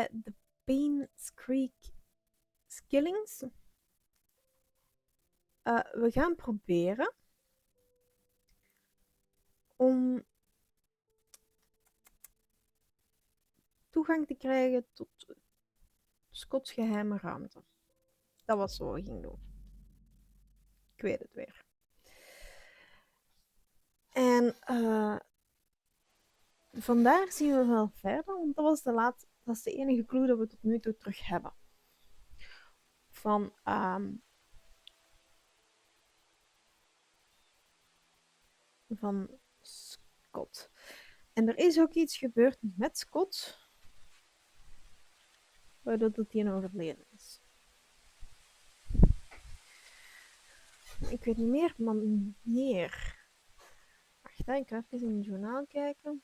de Painscreek skillings. We gaan proberen om toegang te krijgen tot Scots geheime ruimte. Dat was wat we gingen doen. Ik weet het weer. En vandaar zien we wel verder, want dat is de enige clue dat we tot nu toe terug hebben. Van Scott. En er is ook iets gebeurd met Scott, waardoor dat hij overleden is. Ik weet niet meer, maar meer. Wacht, ik ga even in het journaal kijken.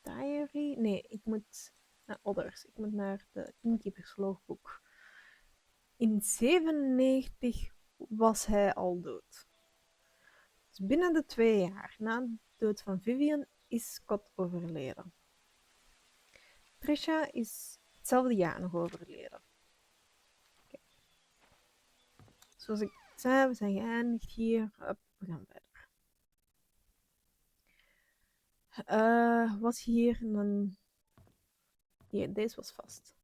Diary. Nee, ik moet naar Others. Ik moet naar de inkeeperslogboek. In 97 was hij al dood. Dus binnen de 2 jaar na de dood van Vivian is Scott overleden. Trisha is hetzelfde jaar nog overleden. Okay. Zoals ik zei, we zijn geëindigd hier. We gaan verder. Was hier een... Ja, deze was vast.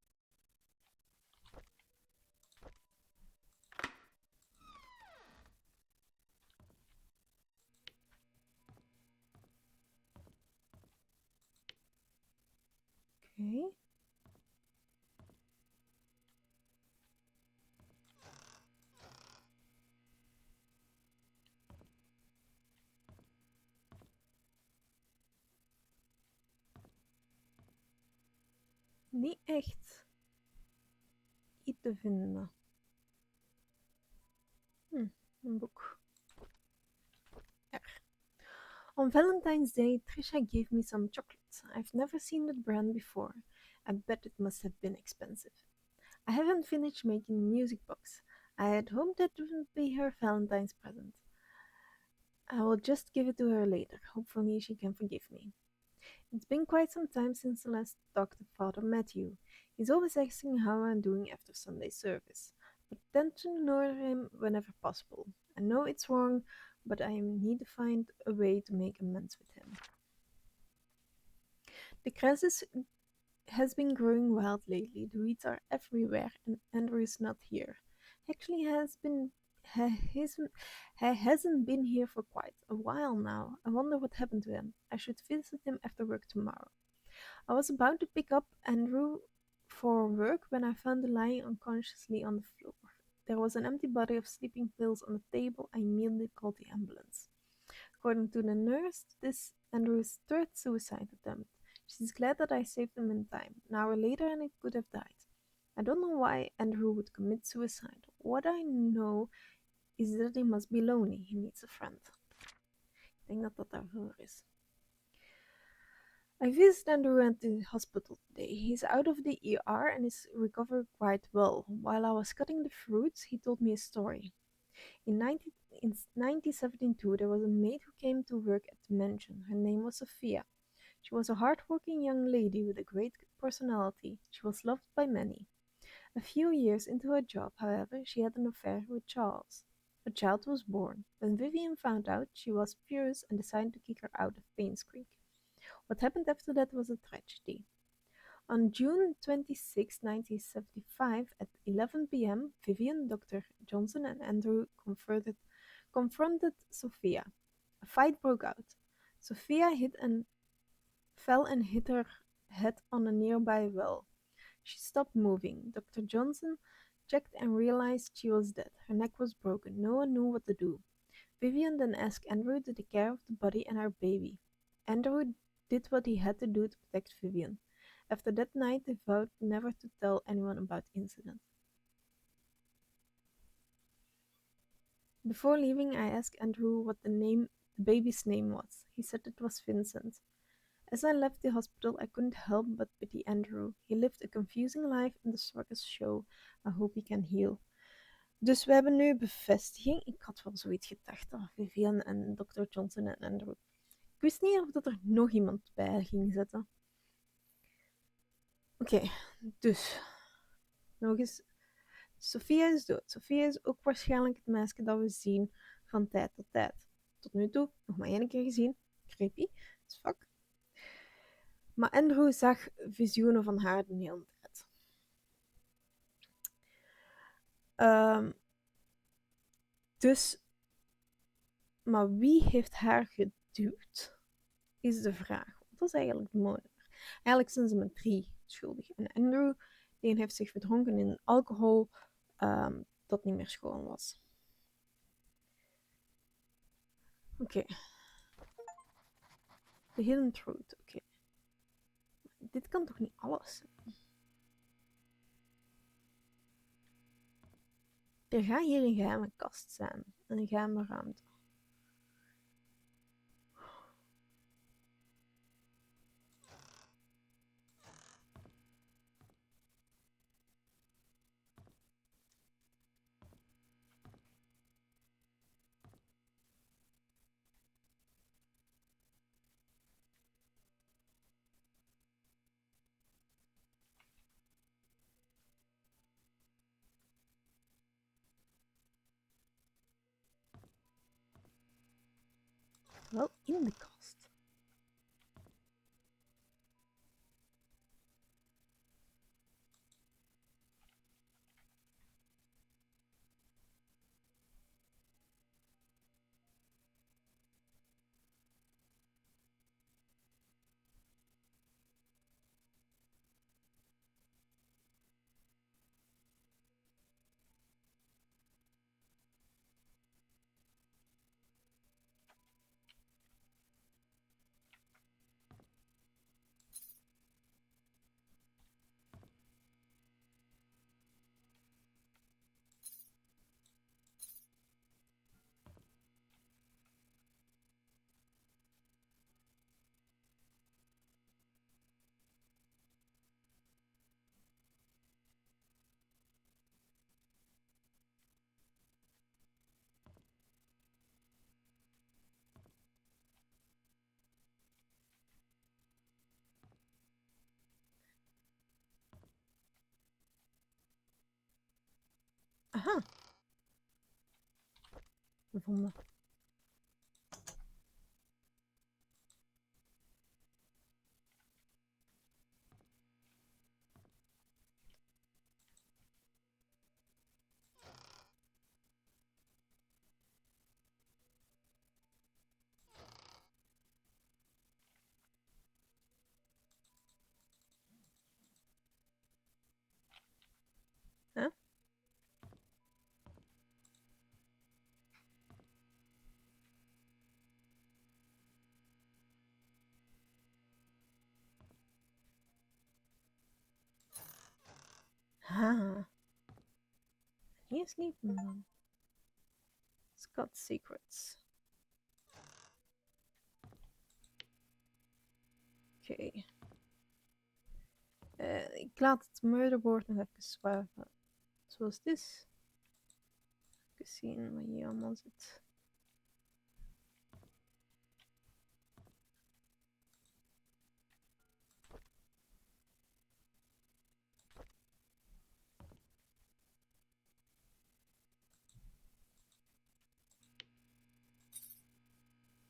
Oké. Niet echt iets te vinden. Een boek. Er. On Valentine's Day, Trisha gave me some chocolates. I've never seen that brand before. I bet it must have been expensive. I haven't finished making the music box. I had hoped that would be her Valentine's present. I will just give it to her later. Hopefully she can forgive me. It's been quite some time since the last talk to Father Matthew. He's always asking how I'm doing after Sunday service, but tend to ignore him whenever possible. I know it's wrong, but I need to find a way to make amends with him. The crisis has been growing wild lately. The weeds are everywhere, and Andrew is not here. Actually, he hasn't been here for quite a while now. I wonder what happened to him. I should visit him after work tomorrow. I was about to pick up Andrew for work when I found him lying unconsciously on the floor. There was an empty bottle of sleeping pills on the table. I immediately called the ambulance. According to the nurse, this is Andrew's third suicide attempt. She's glad that I saved him in time. An hour later and he could have died. I don't know why Andrew would commit suicide. What I know is that he must be lonely. He needs a friend. Ik denk dat dat daarvoor is. I visited Andrew at the hospital today. He's out of the ER and is recovered quite well. While I was cutting the fruits, he told me a story. In 1972, there was a maid who came to work at the mansion. Her name was Sophia. She was a hard-working young lady with a great personality. She was loved by many. A few years into her job, however, she had an affair with Charles. A child was born. When Vivian found out, she was furious and decided to kick her out of Painscreek. What happened after that was a tragedy. On June 26, 1975, at 11 p.m., Vivian, Dr. Johnson, and Andrew confronted Sophia. A fight broke out. Sophia fell and hit her head on a nearby well. She stopped moving. Dr. Johnson checked and realized she was dead. Her neck was broken. No one knew what to do. Vivian then asked Andrew to take care of the body and her baby. Andrew did what he had to do to protect Vivian. After that night, they vowed never to tell anyone about the incident. Before leaving, I asked Andrew what the baby's name was. He said it was Vincent. As I left the hospital, I couldn't help but pity Andrew. He lived a confusing life in the circus show. I hope he can heal. Dus we hebben nu bevestiging. Ik had wel zoiets gedacht, Vivian en Dr. Johnson en Andrew. Ik wist niet of dat er nog iemand bij ging zetten. Oké, dus nog eens. Sophia is dood. Sophia is ook waarschijnlijk het meisje dat we zien van tijd tot tijd. Tot nu toe nog maar één keer gezien. Creepy as fuck. Maar Andrew zag visioenen van haar de hele tijd. Dus, maar wie heeft haar geduwd? Is de vraag. Dat is eigenlijk de moordenaar. Eigenlijk zijn ze met 3 schuldig. En Andrew, die heeft zich verdronken in alcohol dat niet meer schoon was. Oké. The Hidden Truth. Oké. Dit kan toch niet alles zijn? Er gaat hier een geheime kast zijn. Een geheime ruimte. Wel in de kast. Aha. Gevonden. Huh? Ah. Hier is niet man. Scott Secrets. Oké. Ik laat het murderboard nog even zwaven. Zoals dit. Even zien wat hier allemaal zit.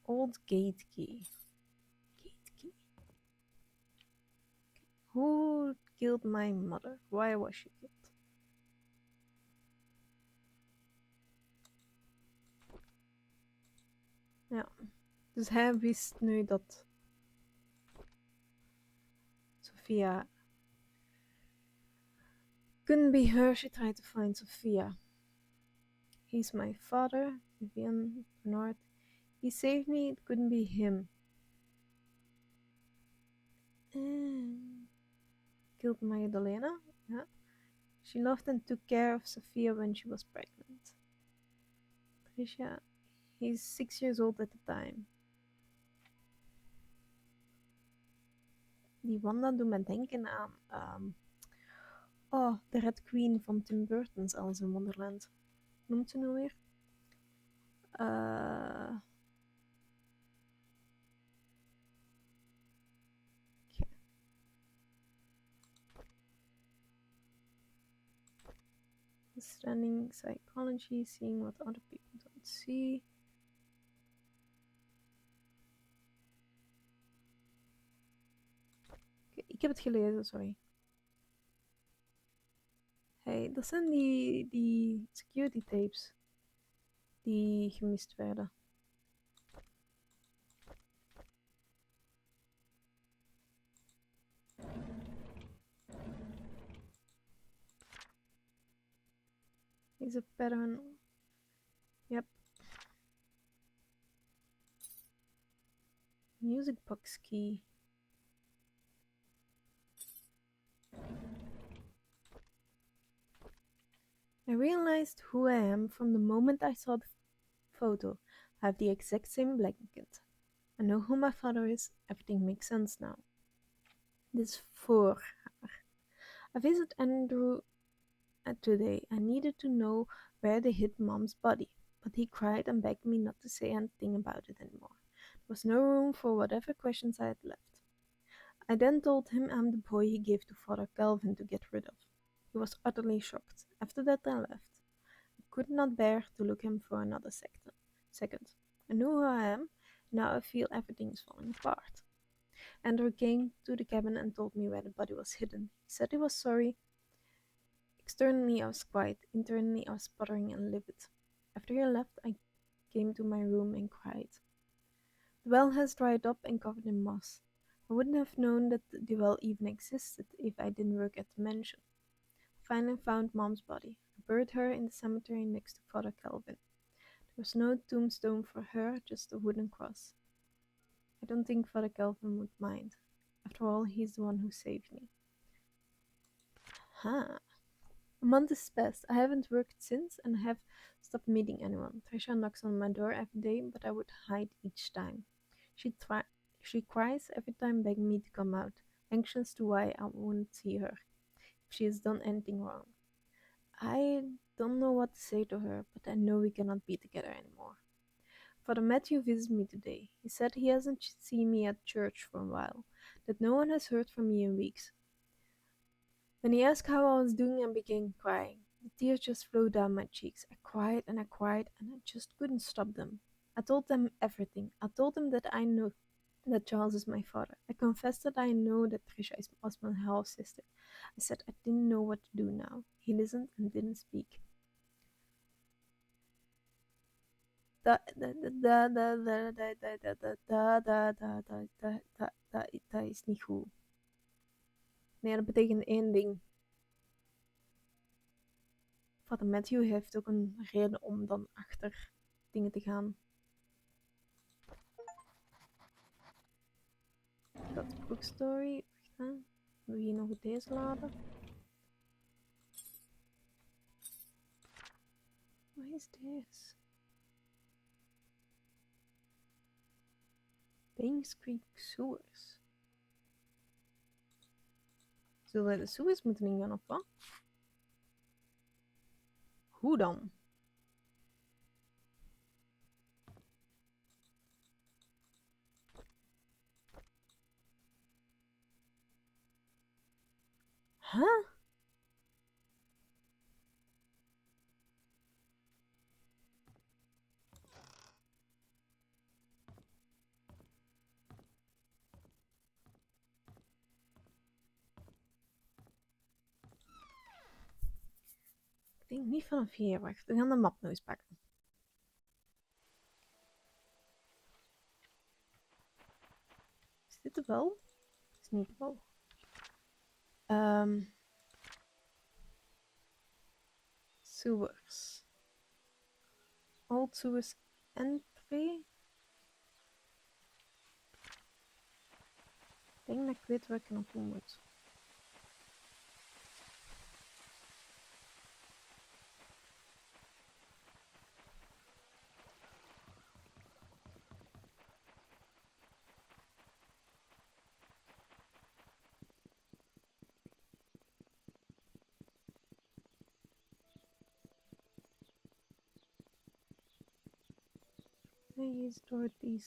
Old gate key. Gate key. Who killed my mother? Why was she killed? Ja. Dus hij wist nu dat Sophia couldn't be her. She tried to find Sophia. He's my father, Vivian Roberts. He saved me, it couldn't be him. And killed Magdalena. Yeah. She loved and took care of Sophia when she was pregnant. Tricia, he's 6 years old at the time. Die Wanda doet me denken aan de Red Queen van Tim Burton's Alice in Wonderland. Noemt ze nou weer? Understanding psychology, seeing what other people don't see. Oké, ik heb het gelezen, sorry. Hey, dat zijn die security tapes die gemist werden. Is a pattern. Yep. Music box key. I realized who I am from the moment I saw the photo. I have the exact same blanket. I know who my father is. Everything makes sense now. Dit is voor haar. I visited Andrew today. I needed to know where they hid Mom's body, but he cried and begged me not to say anything about it anymore. There was no room for whatever questions I had left. I then told him I'm the boy he gave to Father Calvin to get rid of. He was utterly shocked. After that I left. I could not bear to look him for another second. I know who I am. Now I feel everything is falling apart. Andrew came to the cabin and told me where the body was hidden. He said he was sorry. Externally I was quiet. Internally I was sputtering and livid. After he left, I came to my room and cried. The well has dried up and covered in moss. I wouldn't have known that the well even existed if I didn't work at the mansion. I finally found Mom's body. I buried her in the cemetery next to Father Calvin. There was no tombstone for her, just a wooden cross. I don't think Father Calvin would mind. After all, he's the one who saved me. Huh. A month has passed. I haven't worked since and have stopped meeting anyone. Trisha knocks on my door every day, but I would hide each time. She cries every time begging me to come out, anxious to why I won't see her if she has done anything wrong. I don't know what to say to her, but I know we cannot be together anymore. Father Matthew visited me today. He said he hasn't seen me at church for a while, that no one has heard from me in weeks. When he asked how I was doing, I began crying. The tears just flowed down my cheeks. I cried and I cried, and I just couldn't stop them. I told them everything. I told them that I know that Charles is my father. I confessed that I know that Trisha was my half sister. I said I didn't know what to do now. He listened and didn't speak. Dat is niet goed. Nee, dat betekent één ding. Vader Matthew heeft ook een reden om dan achter dingen te gaan. Dat is book story. Wacht, hè. Wil je hier nog deze laden? Wat is deze? Painscreek sewers. Zullen wij de sewers moeten ingaan of wat? Hoe dan? Huh? Ik denk niet vanaf hier. Wacht, we gaan de map nog eens pakken. Is dit de wel? Is niet de wel. Sewers. Old sewers entry. Ik denk dat ik weet waar ik naartoe moet. Hij is door die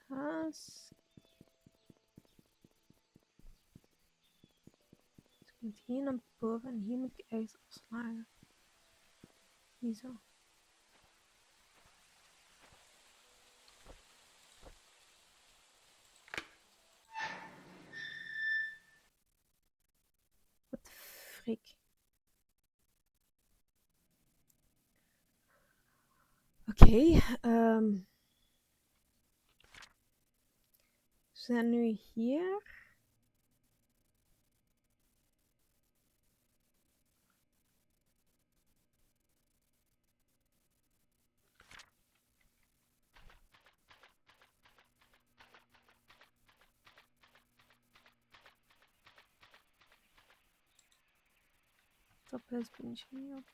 haas. moet hier naar boven en hier moet ik ergens afslagen. Hier zo. Wat de frik. Oké, we zijn nu hier. Top has been changed.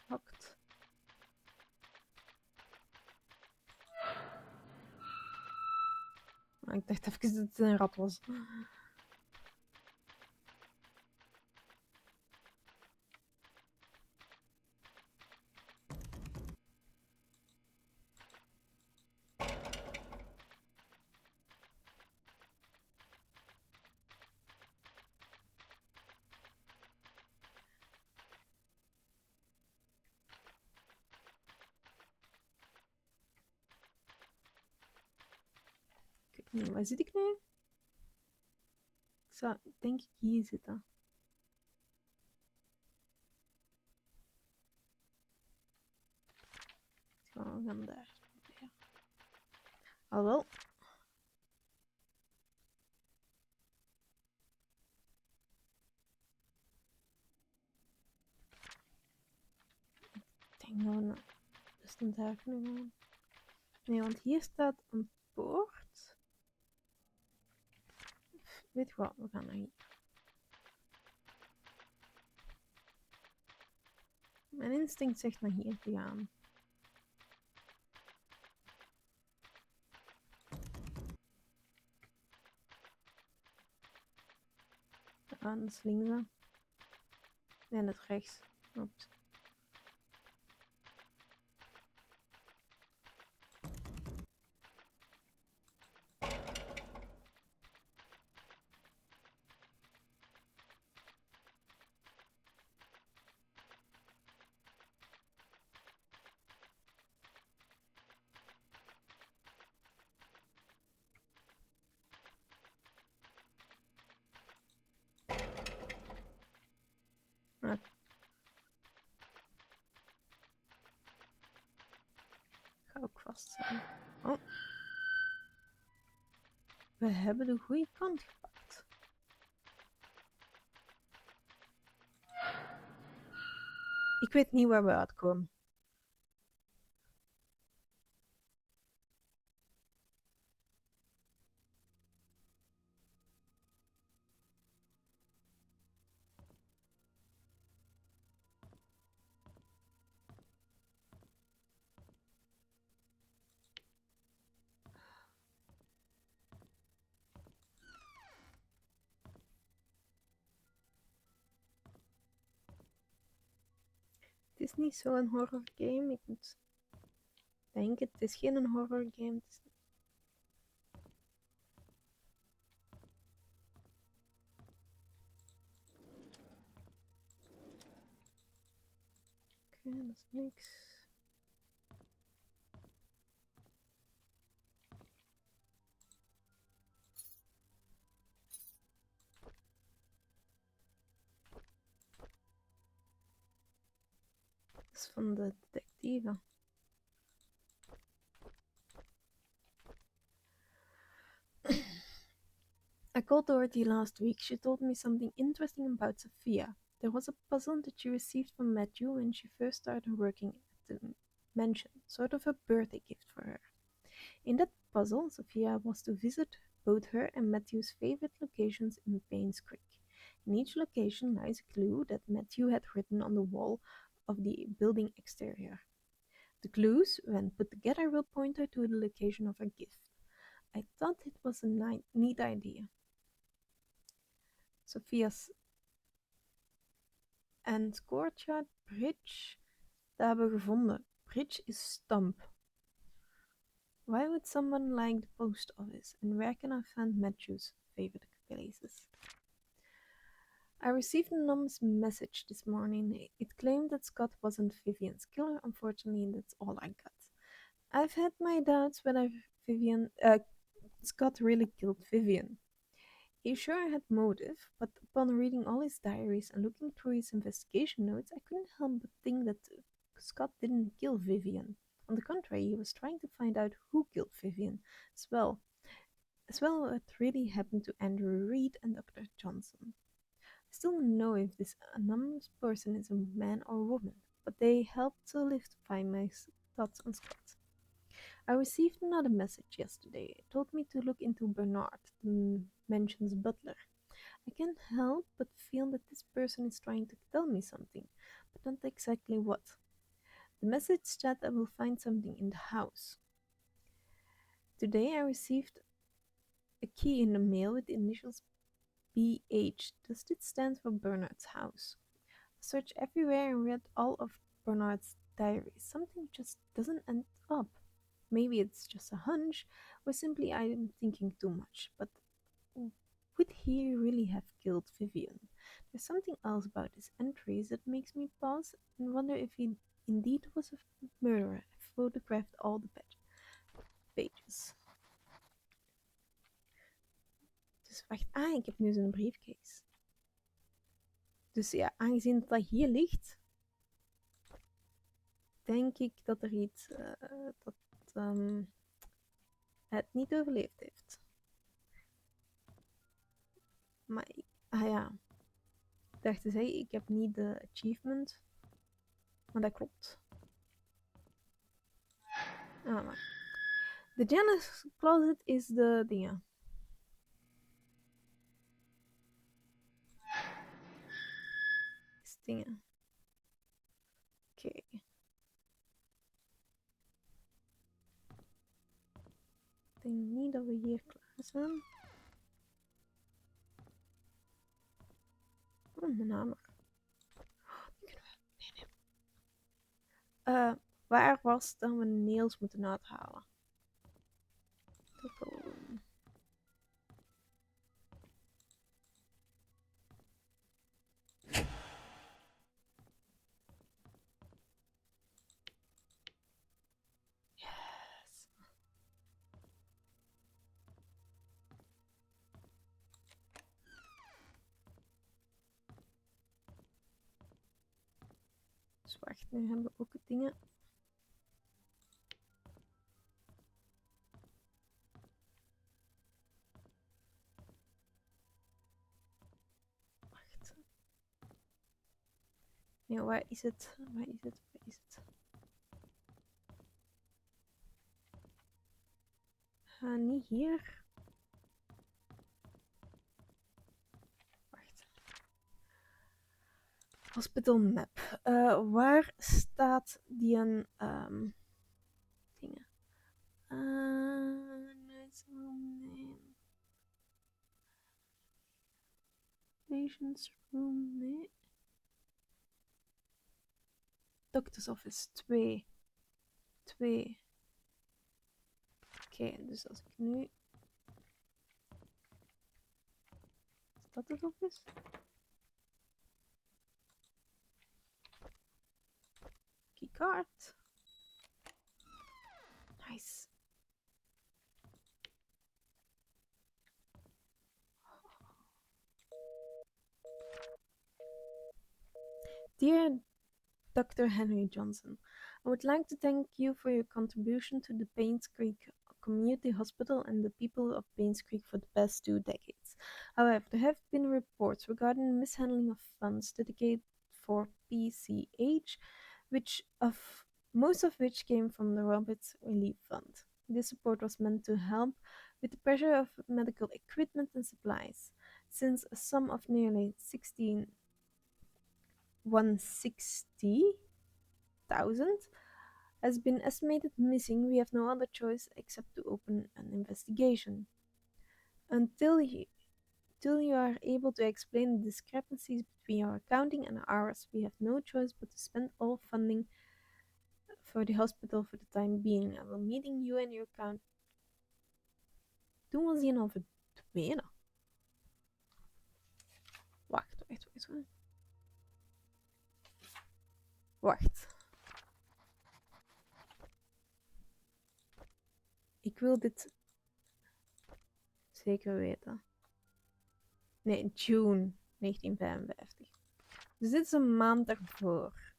Hakt. Maar ik dacht even dat het een rat was. Ik weet niet, waar zit ik nu? Ik zou denk ik hier zitten. We gaan daar proberen. Al wel. Ik denk dat we best een daar kunnen gaan. Nee, want hier staat een poort. Weet je wat, we gaan naar hier. Mijn instinct zegt naar hier te gaan. Ah, dat is links. Nee, dat is rechts. Oeps. Ah. Ga ook vast zijn. Oh. We hebben de goede kant gepakt. Ik weet niet waar we uitkomen. Het is niet zo'n horror game. Ik moet denken, het is geen horror game. Oké, dat is niks. Dat is van de detective. I called Dorothy last week. She told me something interesting about Sophia. There was a puzzle that she received from Matthew when she first started working at the mansion, sort of a birthday gift for her. In that puzzle, Sophia was to visit both her and Matthew's favorite locations in Painscreek. In each location lies a clue that Matthew had written on the wall of the building exterior. The clues, when put together, will point her to the location of her gift. I thought it was a neat idea. Sophia's En Courtyard Bridge, dat hebben we gevonden. Bridge is stamp. Why would someone like the post office? And where can I find Matthew's favorite places? I received an anonymous message this morning. It claimed that Scott wasn't Vivian's killer. Unfortunately, that's all I got. I've had my doubts whether Scott really killed Vivian. He sure had motive, but upon reading all his diaries and looking through his investigation notes, I couldn't help but think that Scott didn't kill Vivian. On the contrary, he was trying to find out who killed Vivian as well. As well, what really happened to Andrew Reed and Dr. Johnson. I still don't know if this anonymous person is a man or a woman, but they helped to lift my thoughts on Scott. I received another message yesterday. It told me to look into Bernard, the mansion's butler. I can't help but feel that this person is trying to tell me something, but not exactly what. The message said I will find something in the house. Today I received a key in the mail with the initials BH. Does it stand for Bernard's house? I searched everywhere and read all of Bernard's diaries. Something just doesn't end up. Maybe it's just a hunch, or simply I am thinking too much, but would he really have killed Vivian? There's something else about his entries that makes me pause and wonder if he indeed was a murderer. I photographed all the pages. Dus wacht, ik heb nu zo'n briefcase. Dus ja, aangezien dat hier ligt, denk ik dat er iets het niet overleefd heeft. Maar, ja. Ik dacht te zeggen, ik heb niet de achievement. Maar dat klopt. Maar. De Janice Closet is de dingen. Is dingen. Oké. Ik denk niet dat we hier klaar zijn. Mijn hamer. Nee. Waar was dat we nails moeten uithalen? Yes. Dus wacht, nu hebben we ook het dingen. Nee, waar is het? Waar is het? Waar is het? Niet hier. Wacht. Hospital map. Waar staat die een dingen? Nee. Patient's room, nee. Doctor's office 2. Oké, dus als ik nu... Is dat het office? Keycard. Nice. Dear Dr. Henry Johnson, I would like to thank you for your contribution to the Painscreek Community Hospital and the people of Painscreek for the past 2 decades. However, there have been reports regarding the mishandling of funds dedicated for PCH, most of which came from the Roberts Relief Fund. This support was meant to help with the pressure of medical equipment and supplies. Since a sum of nearly 160,000 has been estimated missing, we have no other choice except to open an investigation. Until Till you are able to explain the discrepancies between your accounting and ours, we have no choice but to spend all funding for the hospital for the time being. I will meeting you and your account. Toen was hij al verdwenen. Wacht. Wacht. Ik wil dit zeker weten. Nee, June 1955. Dus dit is een maand daarvoor.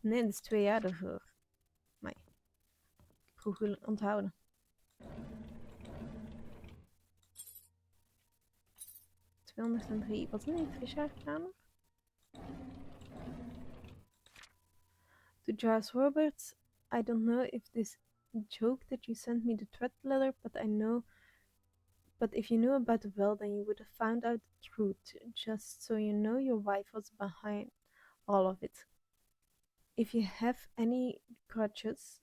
Nee, dit is 2 jaar daarvoor. Maar ik heb goed onthouden. ...203. Wat is een Fischer-kamer? To Giles Roberts, I don't know if this joke that you sent me the threat letter, but if you knew about the well, then you would have found out the truth. Just so you know, your wife was behind all of it. If you have any grudges,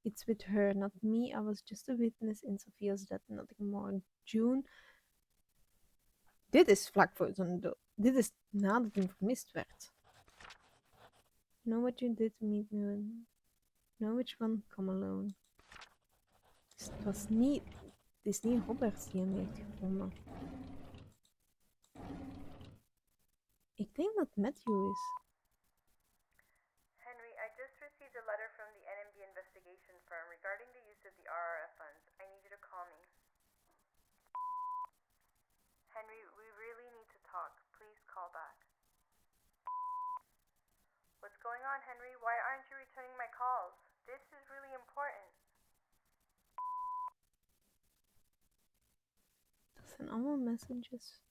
it's with her, not me. I was just a witness in Sophia's death, nothing more. June. Dit is vlak voor zijn dood. Dit is nadat hij vermist werd. Know what you did to meet me. Know which one, come alone. Dus het is niet Roberts die hem heeft gevonden. Ik denk dat Matthew is. Henry, I just received a letter from the NMB investigation firm regarding the use of the RRF funds. I need you to call me. Henry, we really need to talk. Please call back. What's going on, Henry? Why aren't you returning my calls? This is really important. Dat zijn allemaal messages.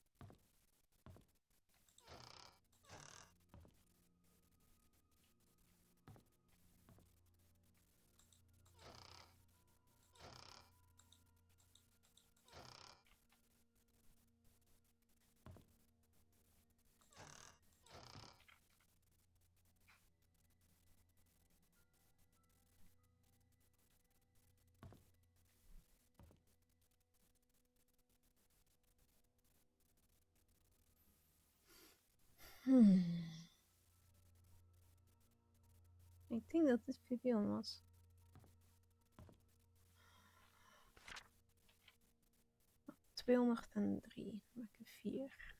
Ik denk dat het Vivian was. Oh, 203. Maak ik 4.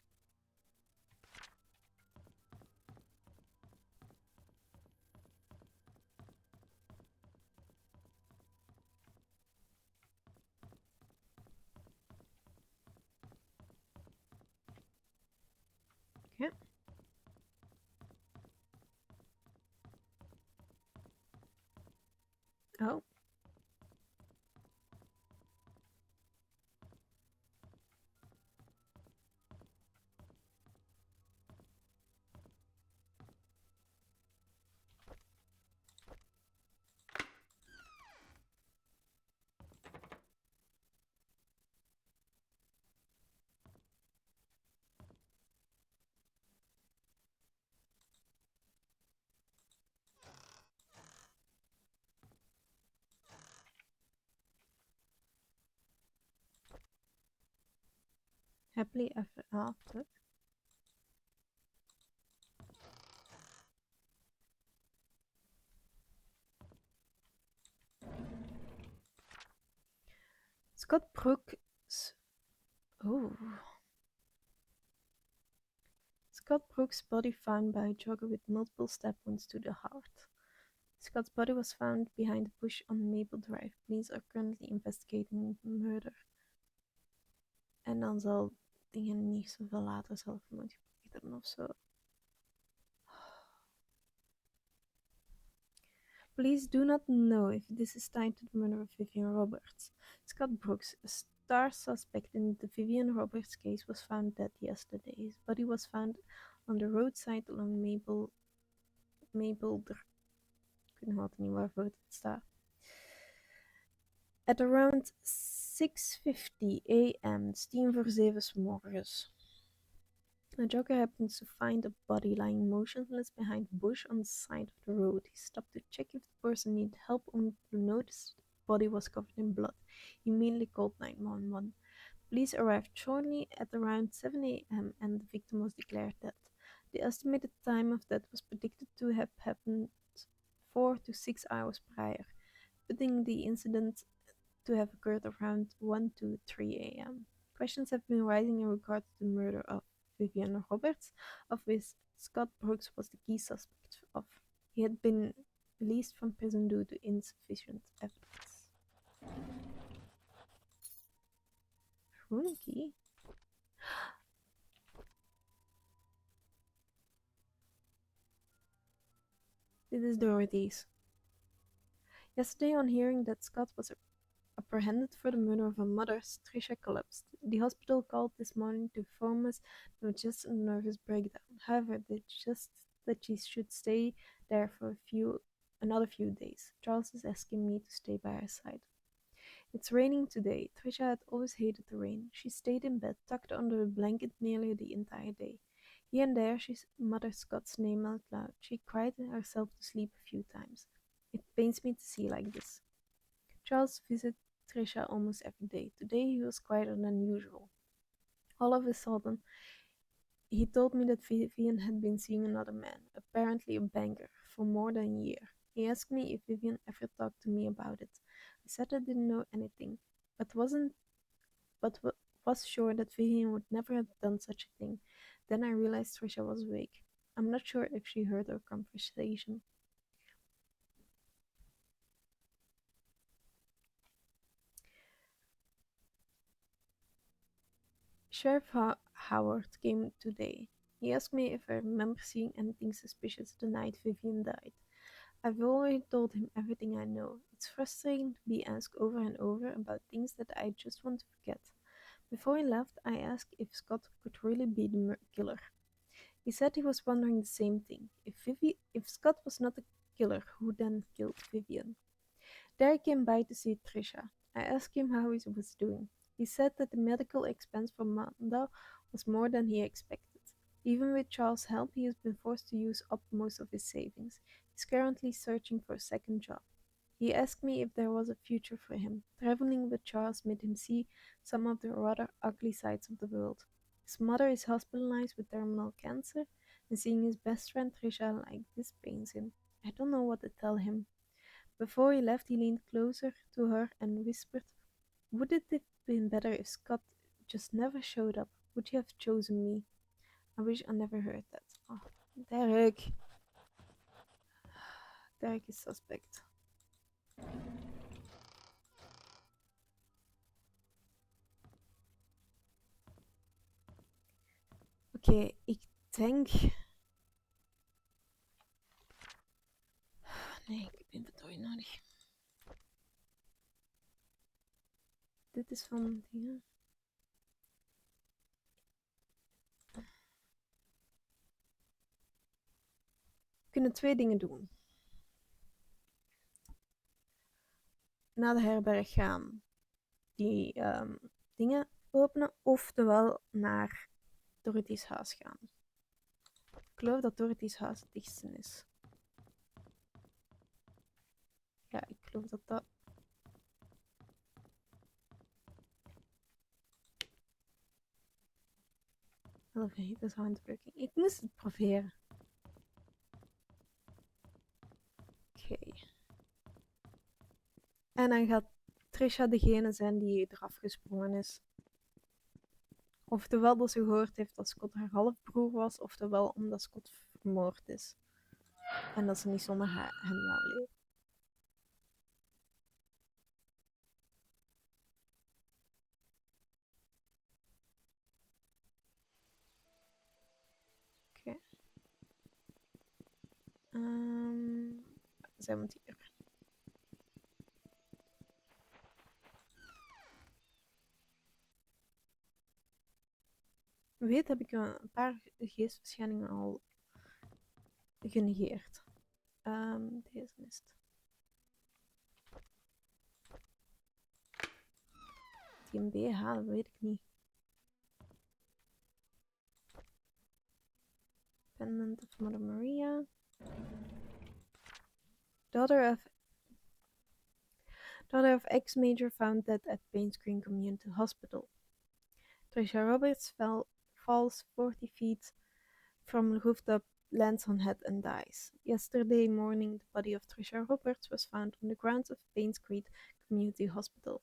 Oké. Oh. Happily ever after. Scott Brooks. Oh. Scott Brooks' body found by a jogger with multiple stab wounds to the heart. Scott's body was found behind a bush on Maple Drive. Police are currently investigating the murder. En dan zal dingen niet zoveel later zelfmoord gepleegd hebben of zo. Police do not know if this is tied to the murder of Vivian Roberts. Scott Brooks, a star suspect in the Vivian Roberts case, was found dead yesterday. His body was found on the roadside along Maple. Ik weet nog altijd niet waarvoor het staat. At around 6:50 a.m., it's 6:50 's morgens. A jogger happens to find a body lying motionless behind a bush on the side of the road. He stopped to check if the person needed help only to notice the body was covered in blood. He immediately called 911. Police arrived shortly at around 7 a.m. and the victim was declared dead. The estimated time of death was predicted to have happened 4 to 6 hours prior, putting the incident to have occurred around 1 to 3 a.m. Questions have been rising in regard to the murder of Vivian Roberts, of which Scott Brooks was the key suspect of. He had been released from prison due to insufficient evidence. Groene key? Dit is Dorothy's. Yesterday, on hearing that Scott was apprehended for the murder of her mother, Tricia collapsed. The hospital called this morning to inform us there was just a nervous breakdown. However, they just that she should stay there for another few days. Charles is asking me to stay by her side. It's raining today. Tricia had always hated the rain. She stayed in bed, tucked under a blanket nearly the entire day. Here and there she muttered Scott's name out loud. She cried herself to sleep a few times. It pains me to see like this. Charles visited Tricia almost every day. Today he was quieter than usual. All of a sudden, he told me that Vivian had been seeing another man, apparently a banker, for more than a year. He asked me if Vivian ever talked to me about it. I said I didn't know anything, but was sure that Vivian would never have done such a thing. Then I realized Tricia was awake. I'm not sure if she heard our conversation. Sheriff Howard came today. He asked me if I remember seeing anything suspicious the night Vivian died. I've already told him everything I know. It's frustrating to be asked over and over about things that I just want to forget. Before he left, I asked if Scott could really be the killer. He said he was wondering the same thing. If Scott was not the killer, who then killed Vivian? There he came by to see Tricia. I asked him how he was doing. He said that the medical expense for Manda was more than he expected. Even with Charles' help, he has been forced to use up most of his savings. He's currently searching for a second job. He asked me if there was a future for him. Traveling with Charles made him see some of the rather ugly sides of the world. His mother is hospitalized with terminal cancer, and seeing his best friend Tricia like this pains him. I don't know what to tell him. Before he left, he leaned closer to her and whispered, "Would it have been better if Scott just never showed up? Would you have chosen me?" I wish I never heard that. Oh, Derek. Derek is suspect. Oké, ik denk... Nee, ik heb inventory nodig. Dit is van dingen. We kunnen twee dingen doen. Naar de herberg gaan. Die dingen openen. Oftewel naar Dorothy's huis gaan. Ik geloof dat Dorothy's huis het dichtste is. Ja, ik geloof dat dat... Elevators aren't working. Ik moest het proberen. Oké. En dan gaat Tricia degene zijn die eraf gesprongen is. Oftewel dat ze gehoord heeft dat Scott haar halfbroer was, oftewel omdat Scott vermoord is. En dat ze niet zonder hem wou leven. Oké. Zij moet hier. Weet heb ik een paar geestverschijningen al genegeerd. Deze mist. Die een BH, dat weet ik niet. Pendant of Mother Maria. Daughter of ex-major found dead at Painscreek Community Hospital. Trisha Roberts falls 40 feet from the rooftop, lands on head and dies. Yesterday morning, the body of Trisha Roberts was found on the grounds of Painscreek Community Hospital.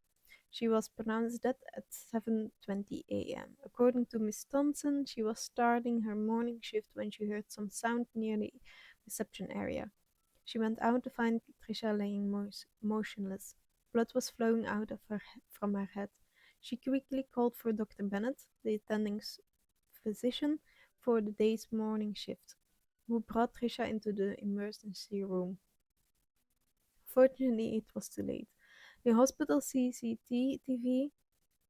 She was pronounced dead at 7:20 a.m. According to Miss Thompson, she was starting her morning shift when she heard some sound near the reception area. She went out to find Trisha laying motionless. Blood was flowing out of from her head. She quickly called for Dr. Bennett, the attending physician, for the day's morning shift, who brought Trisha into the emergency room. Fortunately, it was too late. The hospital CCTV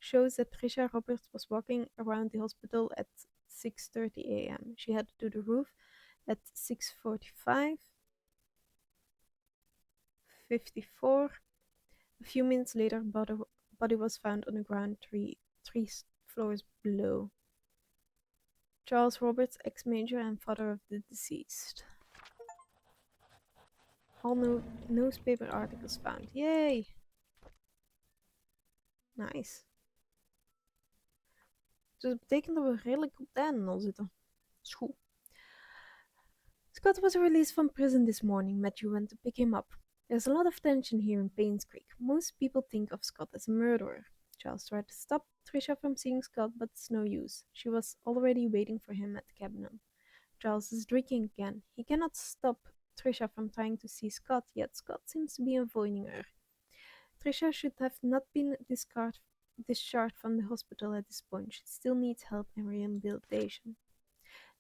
shows that Trisha Roberts was walking around the hospital at 6:30 a.m. She headed to the roof at 6:45, 54. A few minutes later, body was found on the ground three floors below. Charles Roberts, ex-major and father of the deceased. All newspaper articles found. Yay! Nice. Dus dat betekent dat we redelijk op het einde al zitten. Is goed. Scott was released from prison this morning. Matthew went to pick him up. There's a lot of tension here in Painscreek. Most people think of Scott as a murderer. Charles tried to stop Trisha from seeing Scott, but it's no use. She was already waiting for him at the cabin. Charles is drinking again. He cannot stop Trisha from trying to see Scott, yet Scott seems to be avoiding her. Trisha should have not been discharged from the hospital at this point. She still needs help and rehabilitation.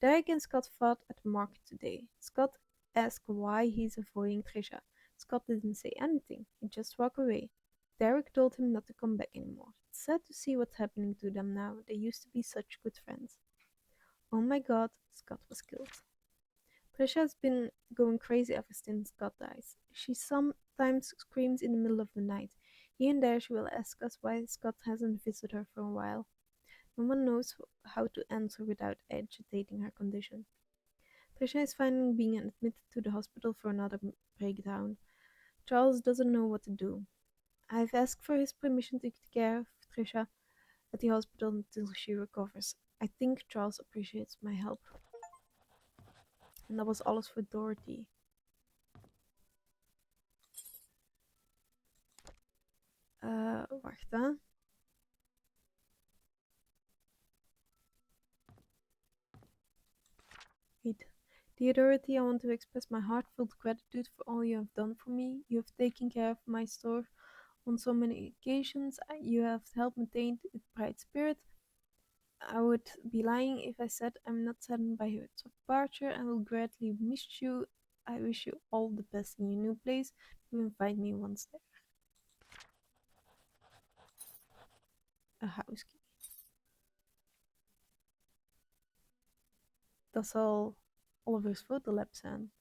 Derek and Scott fought at the market today. Scott asked why he's avoiding Trisha. Scott didn't say anything. He just walked away. Derek told him not to come back anymore. It's sad to see what's happening to them now. They used to be such good friends. Oh my god, Scott was killed. Trisha has been going crazy ever since Scott dies. She sometimes screams in the middle of the night. Here and there she will ask us why Scott hasn't visited her for a while. No one knows how to answer without agitating her condition. Trisha is finally being admitted to the hospital for another breakdown. Charles doesn't know what to do. I've asked for his permission to take care of Trisha at the hospital until she recovers. I think Charles appreciates my help. En dat was alles voor Dorothy. Wacht hè. Wait. Dear Dorothy, I want to express my heartfelt gratitude for all you have done for me. You have taken care of my store on so many occasions. You have helped maintain its bright spirit. I would be lying if I said I'm not saddened by your departure. I will greatly miss you. I wish you all the best in your new place. You invite me once there. A house key. Dat zal Oliver's fotolab zijn.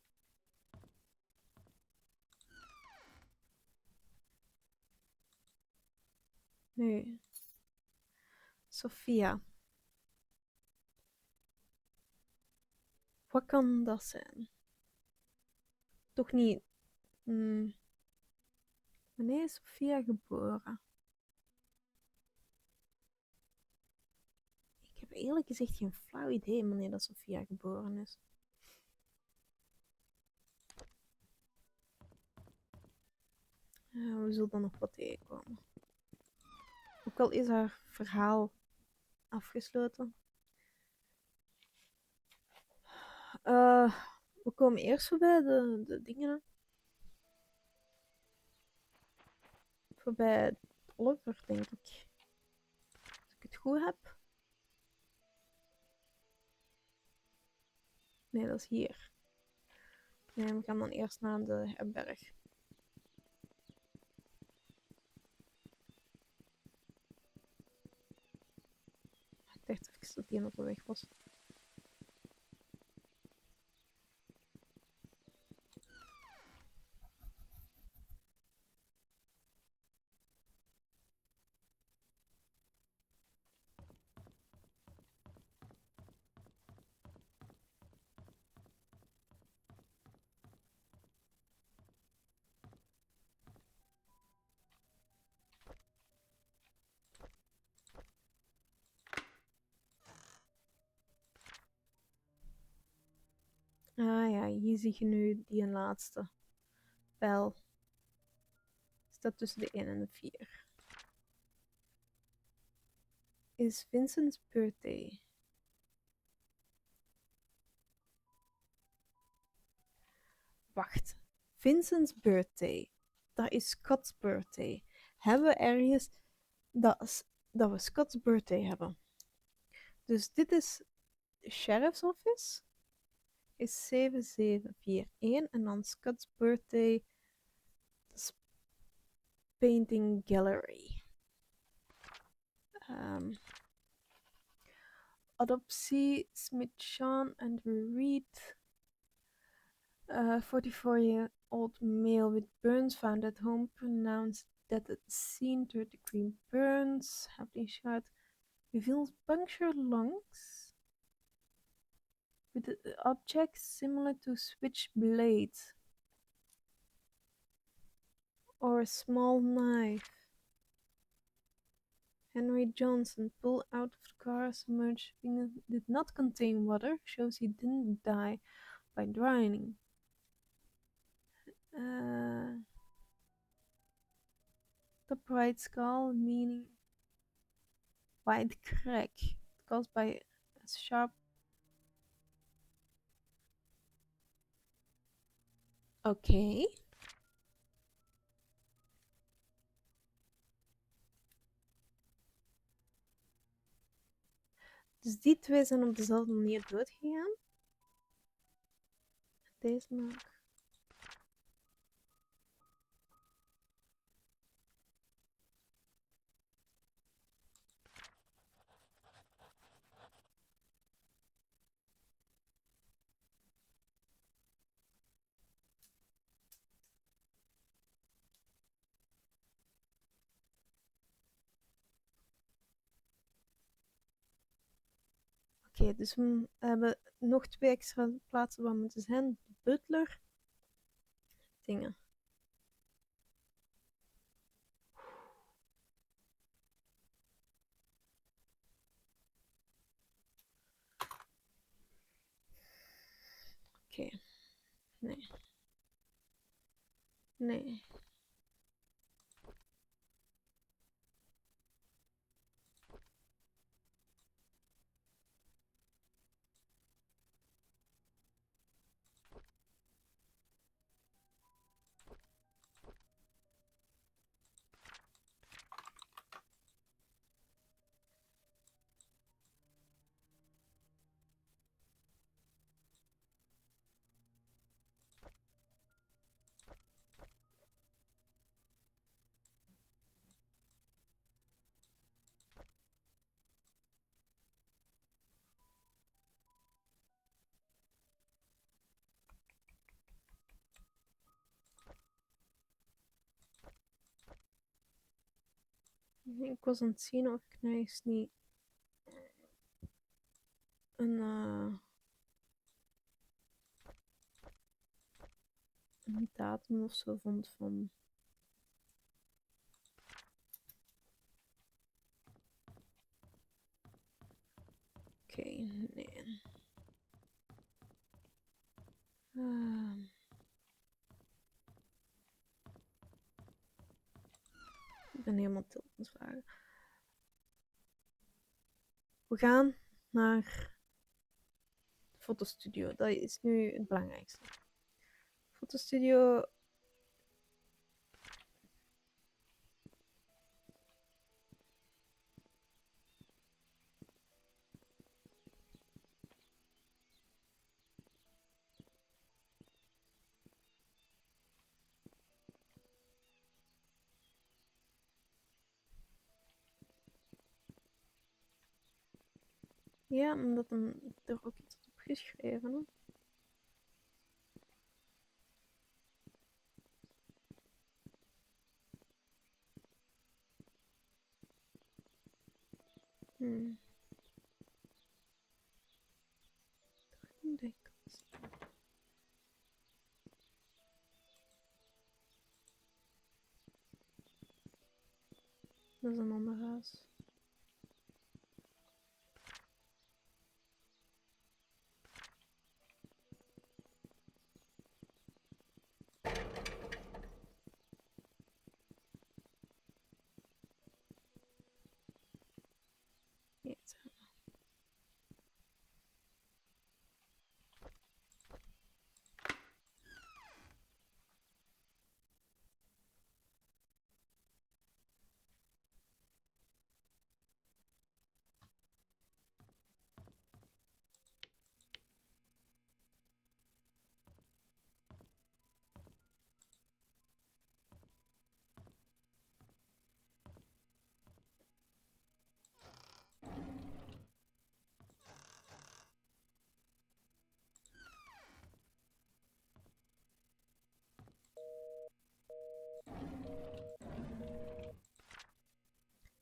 Nee. Sophia. Wat kan dat zijn? Toch niet. Wanneer is Sophia geboren? Ik heb eerlijk gezegd geen flauw idee wanneer dat Sophia geboren is. We zullen dan nog wat tegenkomen. Ook al is haar verhaal afgesloten. We komen eerst voorbij de dingen. Voorbij Oliver, denk ik. Als ik het goed heb. Nee, dat is hier. Nee, we gaan dan eerst naar de herberg. Ik dacht even dat die nog op weg was. Ah ja, hier zie je nu die een laatste pijl. Staat tussen de 1 en de 4. Is Vincent's birthday? Wacht. Vincent's birthday. Dat is Scott's birthday. Hebben we ergens dat we Scott's birthday hebben? Dus dit is Sheriff's Office. Is 7741. En dan Scott's birthday. Painting Gallery. Adoptie, Smith Sean Andrew Reed. 44-year-old male with burns found at home, pronounced dead at the scene, 3rd-degree burns. Happening shot. Reveals punctured lungs with an object similar to switchblade or a small knife. Henry Johnson pulled out of the car, submerged did not contain water, shows he didn't die by drowning. Top right skull, meaning wide crack caused by a sharp. Oké. Dus die twee zijn op dezelfde manier doodgegaan. Deze nog. Oké, dus we hebben nog 2 extra plaatsen waar moeten zijn. De butler. Dingen. Oké. Nee. Nee. Ik was aan het zien of ik nou eens niet een datum of zo vond van. Oké, nee. Ik ben helemaal til aan het vragen. We gaan naar de fotostudio. Dat is nu het belangrijkste. Fotostudio. Ja, omdat er ook iets op geschreven. Hè? Dat is een ander huis.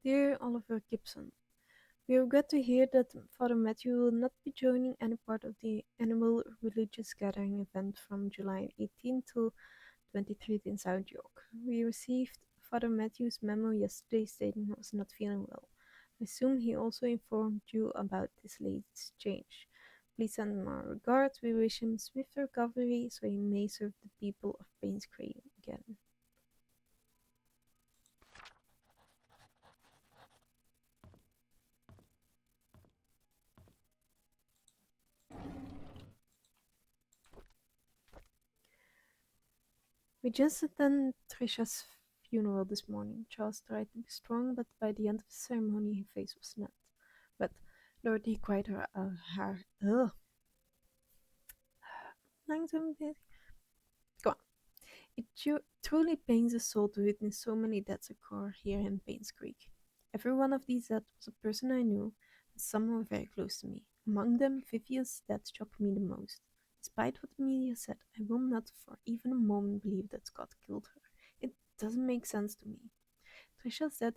Dear Oliver Gibson, we regret to hear that Father Matthew will not be joining any part of the annual religious gathering event from July 18th to 23rd in South York. We received Father Matthew's memo yesterday stating he was not feeling well. I assume he also informed you about this latest change. Please send him our regards. We wish him swift recovery so he may serve the people of Painscreek again. We just attended Trisha's funeral this morning. Charles tried to be strong, but by the end of the ceremony, his face was not. But Dorothy cried her ugh. Langzaam weer. Go on. It truly pains the soul to witness so many deaths occur here in Painscreek. Every one of these deaths was a person I knew, and some were very close to me. Among them, Vivian's death shocked me the most. Despite what the media said, I will not for even a moment believe that Scott killed her. It doesn't make sense to me. Trisha's death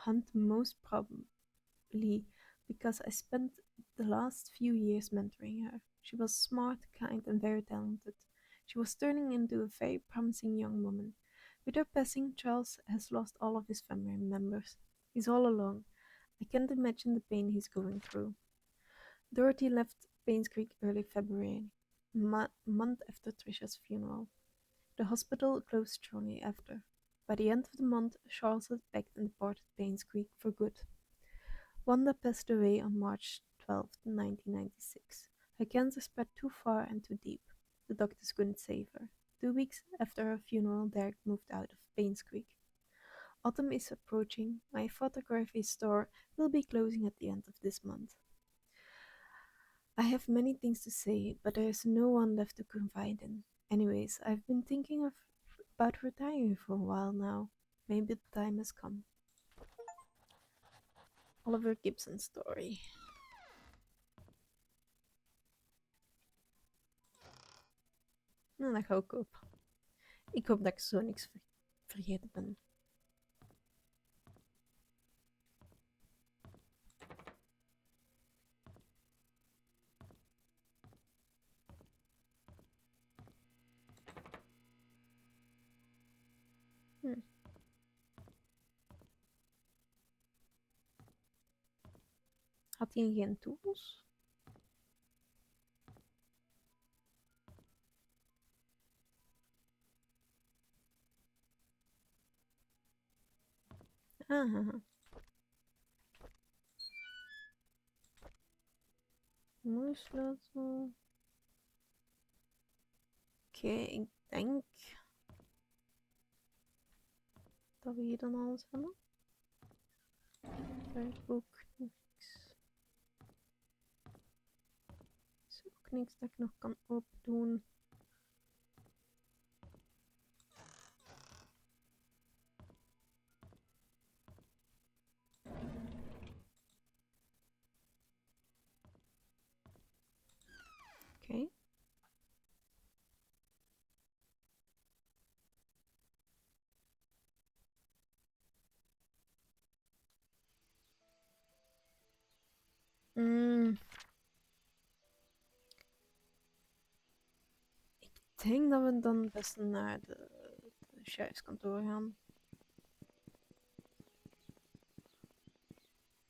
hunt most probably because I spent the last few years mentoring her. She was smart, kind, and very talented. She was turning into a very promising young woman. With her passing, Charles has lost all of his family members. He's all alone. I can't imagine the pain he's going through. Dorothy left Painscreek early February, month after Trisha's funeral. The hospital closed shortly after. By the end of the month, Charles had packed and departed Painscreek for good. Wanda passed away on March 12th, 1996. Her cancer spread too far and too deep. The doctors couldn't save her. 2 weeks after her funeral, Derek moved out of Painscreek. Autumn is approaching. My photography store will be closing at the end of this month. I have many things to say, but there is no one left to confide in. Anyways, I've been thinking about retiring for a while now. Maybe the time has come. Oliver Gibson story. Nou, dat ga ik op. Ik hoop dat ik zo niks vergeten ben. Had hij geen tools? Ah, mooi sleutel. Oké, ik denk dat we hier dan alles hebben. Werkboek, niks. Is er ook niks dat ik nog kan opdoen? Oké. Ik denk dat we dan best naar de sheriffskantoor gaan.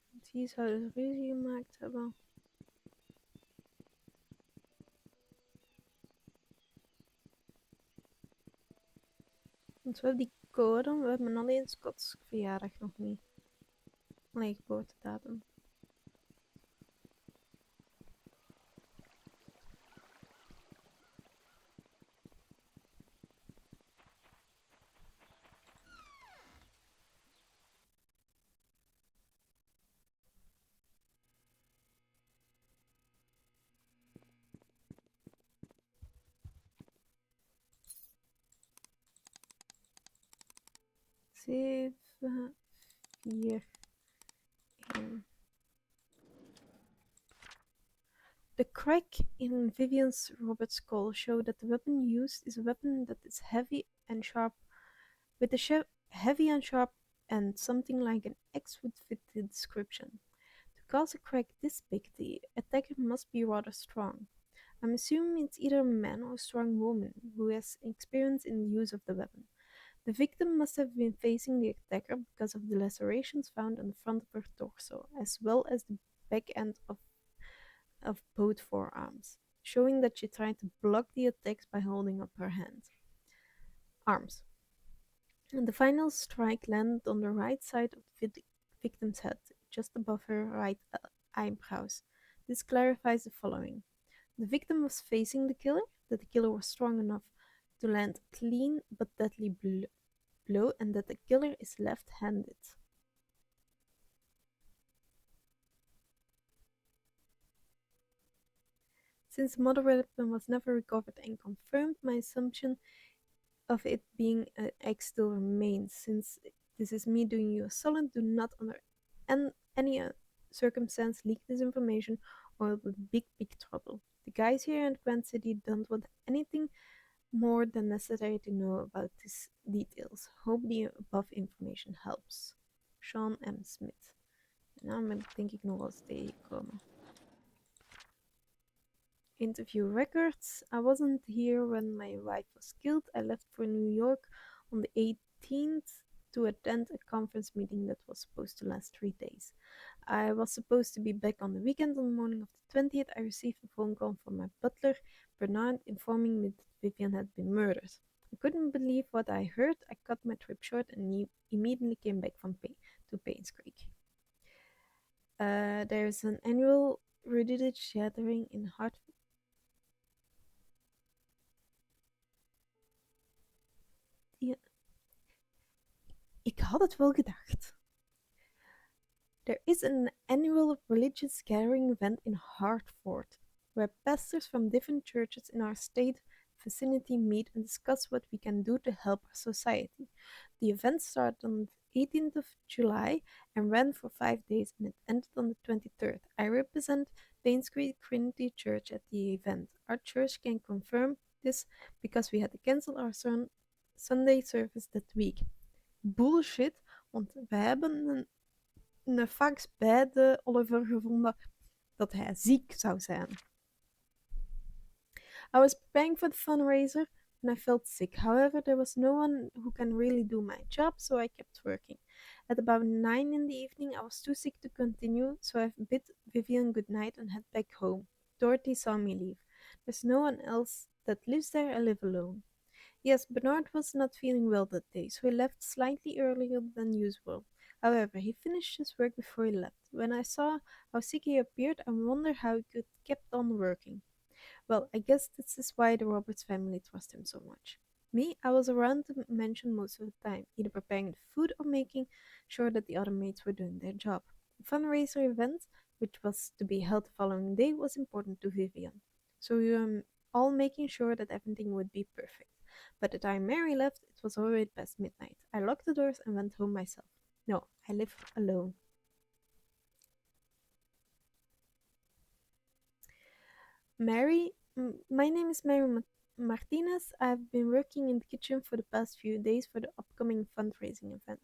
Want hier zouden ze ruzie gemaakt hebben. Want we hebben die code, we hebben alleen Scott's verjaardag nog niet. Alleen geboortedatum. Zeven, vier, één. The crack in Vivian Roberts' skull showed that the weapon used is a weapon that is heavy and sharp, with a heavy and sharp and something like an X would fit the description. To cause a crack this big, the attacker must be rather strong. I'm assuming it's either a man or a strong woman who has experience in the use of the weapon. The victim must have been facing the attacker because of the lacerations found on the front of her torso, as well as the back end of both forearms, showing that she tried to block the attacks by holding up her hands. Arms. And the final strike landed on the right side of the victim's head, just above her right eyebrows. This clarifies the following. The victim was facing the killer, that the killer was strong enough to land a clean but deadly blow, and that the killer is left-handed. Since the murder weapon was never recovered and confirmed, my assumption of it being an egg still remains. Since this is me doing you a solid, do not under any circumstance leak this information or it will be big trouble. The guys here in Grand City don't want anything more than necessary to know about these details. Hope the above information helps. Sean M. Smith. En nou ben ik denk ik nog wel eens tegengekomen. Interview records. I wasn't here when my wife was killed. I left for New York on the 18th to attend a conference meeting that was supposed to last 3 days. I was supposed to be back on the weekend. On the morning of the 20th, I received a phone call from my butler, Bernard, informing me that Vivian had been murdered. I couldn't believe what I heard. I cut my trip short and immediately came back to Painscreek. There's an annual religious gathering in Hartford. Ik had het wel gedacht. There is an annual religious gathering event in Hartford, where pastors from different churches in our state vicinity meet and discuss what we can do to help our society. The event started on the 18th of July and ran for 5 days, and it ended on the 23rd. I represent Painscreek Trinity Church at the event. Our church can confirm this because we had to cancel our Sunday service that week. Bullshit, want we hebben een fax bij de Oliver gevonden dat hij ziek zou zijn. I was preparing for the fundraiser and I felt sick. However, there was no one who can really do my job, so I kept working. At about 9 in the evening, I was too sick to continue, so I bid Vivian good night and head back home. Dorothy saw me leave. There's no one else that lives there. I live alone. Yes, Bernard was not feeling well that day, so he left slightly earlier than usual. However, he finished his work before he left. When I saw how sick he appeared, I wondered how he could kept on working. Well, I guess this is why the Roberts family trust him so much. Me, I was around the mansion most of the time, either preparing the food or making sure that the other maids were doing their job. The fundraiser event, which was to be held the following day, was important to Vivian. So we were all making sure that everything would be perfect. By the time Mary left, it was already past midnight. I locked the doors and went home myself. No, I live alone. Mary, my name is Mary Martinez. I've been working in the kitchen for the past few days for the upcoming fundraising event.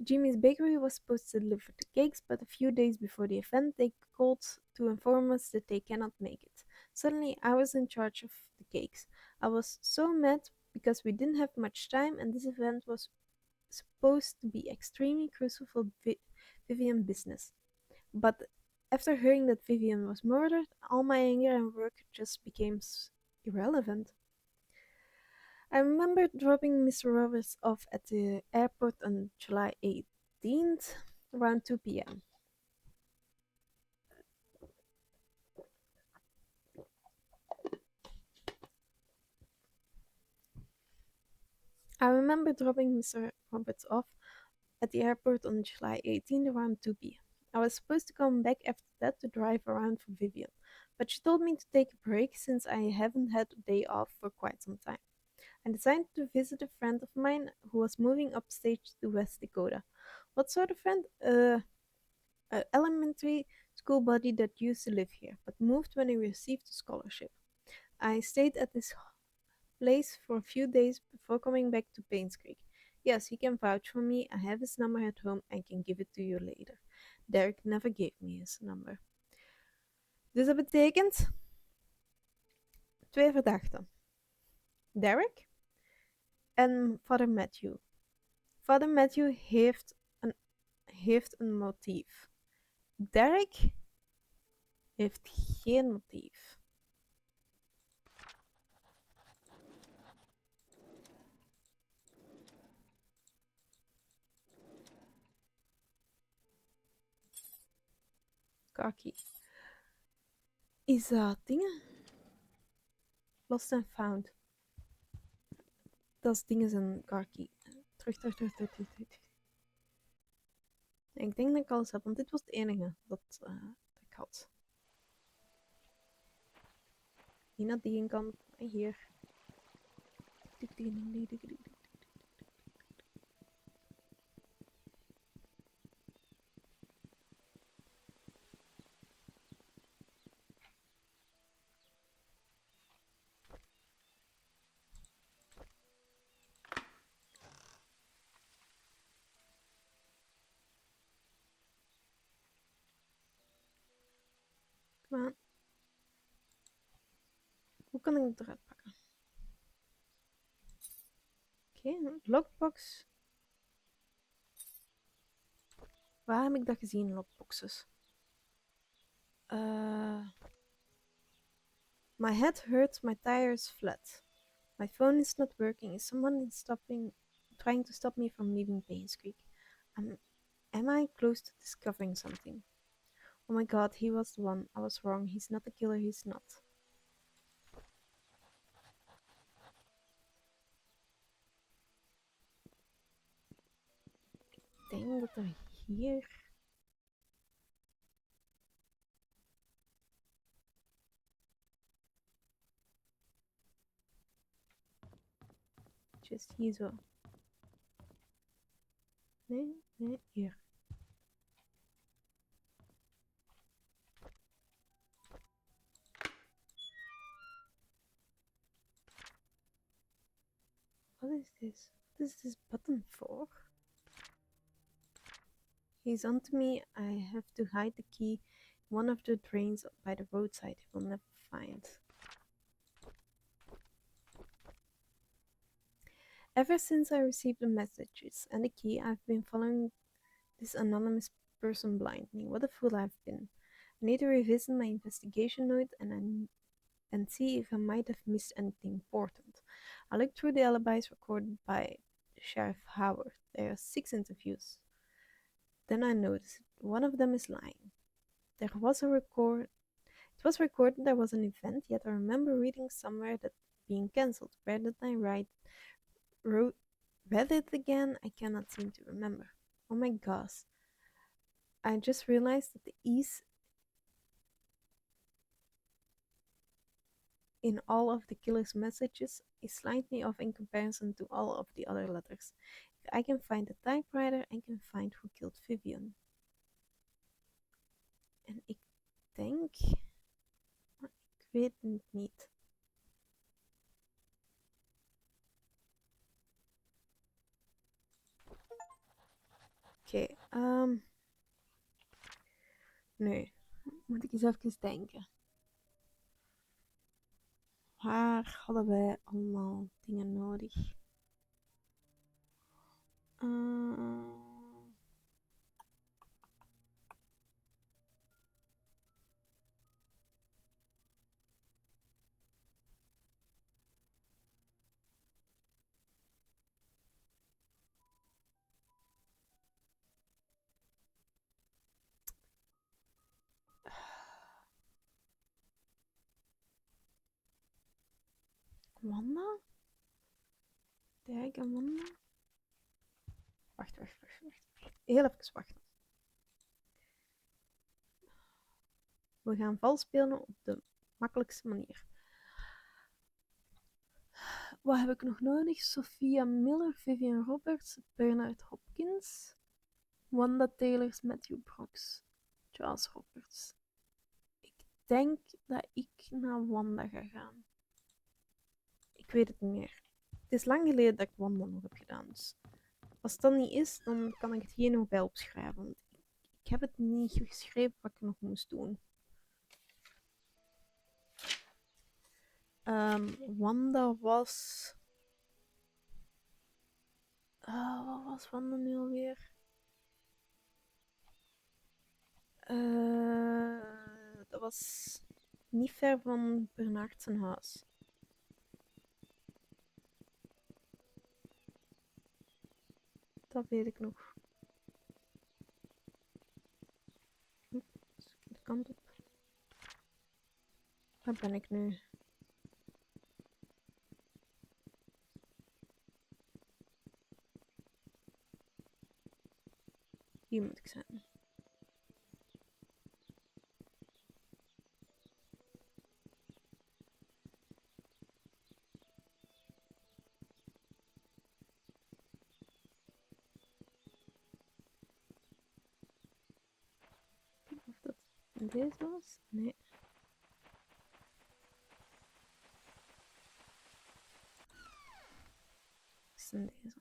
Jimmy's Bakery was supposed to deliver the cakes, but a few days before the event, they called to inform us that they cannot make it. Suddenly, I was in charge of the cakes. I was so mad because we didn't have much time, and this event was supposed to be extremely crucial for Vivian business. But after hearing that Vivian was murdered, all my anger and work just became irrelevant. I remember dropping Mr. Roberts off at the airport on July 18th around 2 p.m. I remember dropping Mr. Roberts off at the airport on July 18th around 2 p.m. I was supposed to come back after that to drive around for Vivian, but she told me to take a break since I haven't had a day off for quite some time. I decided to visit a friend of mine who was moving upstate to West Dakota. What sort of friend? An elementary school buddy that used to live here, but moved when he received a scholarship. I stayed at this place for a few days before coming back to Painscreek. Yes, he can vouch for me. I have his number at home and can give it to you later. Derek never gave me his number. Dus dat betekent twee verdachten. Derek en Father Matthew. Father Matthew heeft een motief. Derek heeft geen motief. Kaki. Is dat dingen? Lost and found. Dat is dingen en Kaki. Terug. Ik denk dat ik alles heb, want dit was het enige dat ik had. Niet naar die kant. Hier. Kom aan. Hoe kan ik het eruit pakken? Oké, lockbox. Waar heb ik dat gezien, lockboxes? My head hurts, my tires flat. My phone is not working. Is someone trying to stop me from leaving Painscreek? Am I close to discovering something? Oh my god, he was the one. I was wrong. He's not the killer, he's not. Ik denk dat er hier... Just hier zo. Nee, hier. What is this? What is this button for? He's onto me. I have to hide the key in one of the drains by the roadside. He will never find. Ever since I received the messages and the key, I've been following this anonymous person blindly. What a fool I've been. I need to revisit my investigation note and see if I might have missed anything important. I looked through the alibis recorded by Sheriff Howard. There are 6 interviews. Then I noticed one of them is lying. It was recorded there was an event, yet I remember reading somewhere that being cancelled. Where did I read it again? I cannot seem to remember. Oh my gosh. I just realized that the E's in all of the killer's messages is slightly off in comparison to all of the other letters. If I can find the typewriter, I can find who killed Vivian. En ik denk... Maar ik weet het niet. Oké, nee. Moet ik eens even denken. Waar hadden wij allemaal dingen nodig? Wanda? Dirk en Wanda? Wacht. Heel even wachten. We gaan vals spelen op de makkelijkste manier. Wat heb ik nog nodig? Sophia Miller, Vivian Roberts, Bernard Hopkins, Wanda Taylor, Matthew Brooks, Charles Roberts. Ik denk dat ik naar Wanda ga gaan. Ik weet het niet meer. Het is lang geleden dat ik Wanda nog heb gedaan. Dus Als dat niet is, dan kan ik het hier nog bij opschrijven. Want ik heb het niet geschreven wat ik nog moest doen. Wanda was. Wat was Wanda nu alweer? Dat was niet ver van Bernard zijn huis. Dat weet ik nog. De kant op. Waar ben ik nu? Hier moet ik zijn. Of dat deze was? Nee. Is het deze?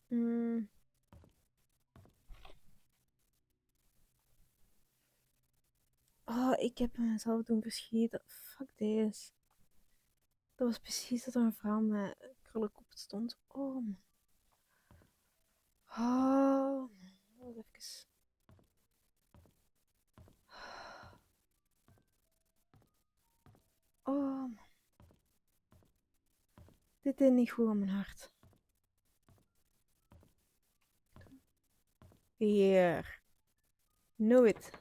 Mm. Oh, ik heb mezelf doen verschieten. Fuck deze. Dat was precies dat er een vrouw met krullenkop stond. Oh man. Oh man. Even. Oh man. Dit is niet goed aan mijn hart. Hier. Know it.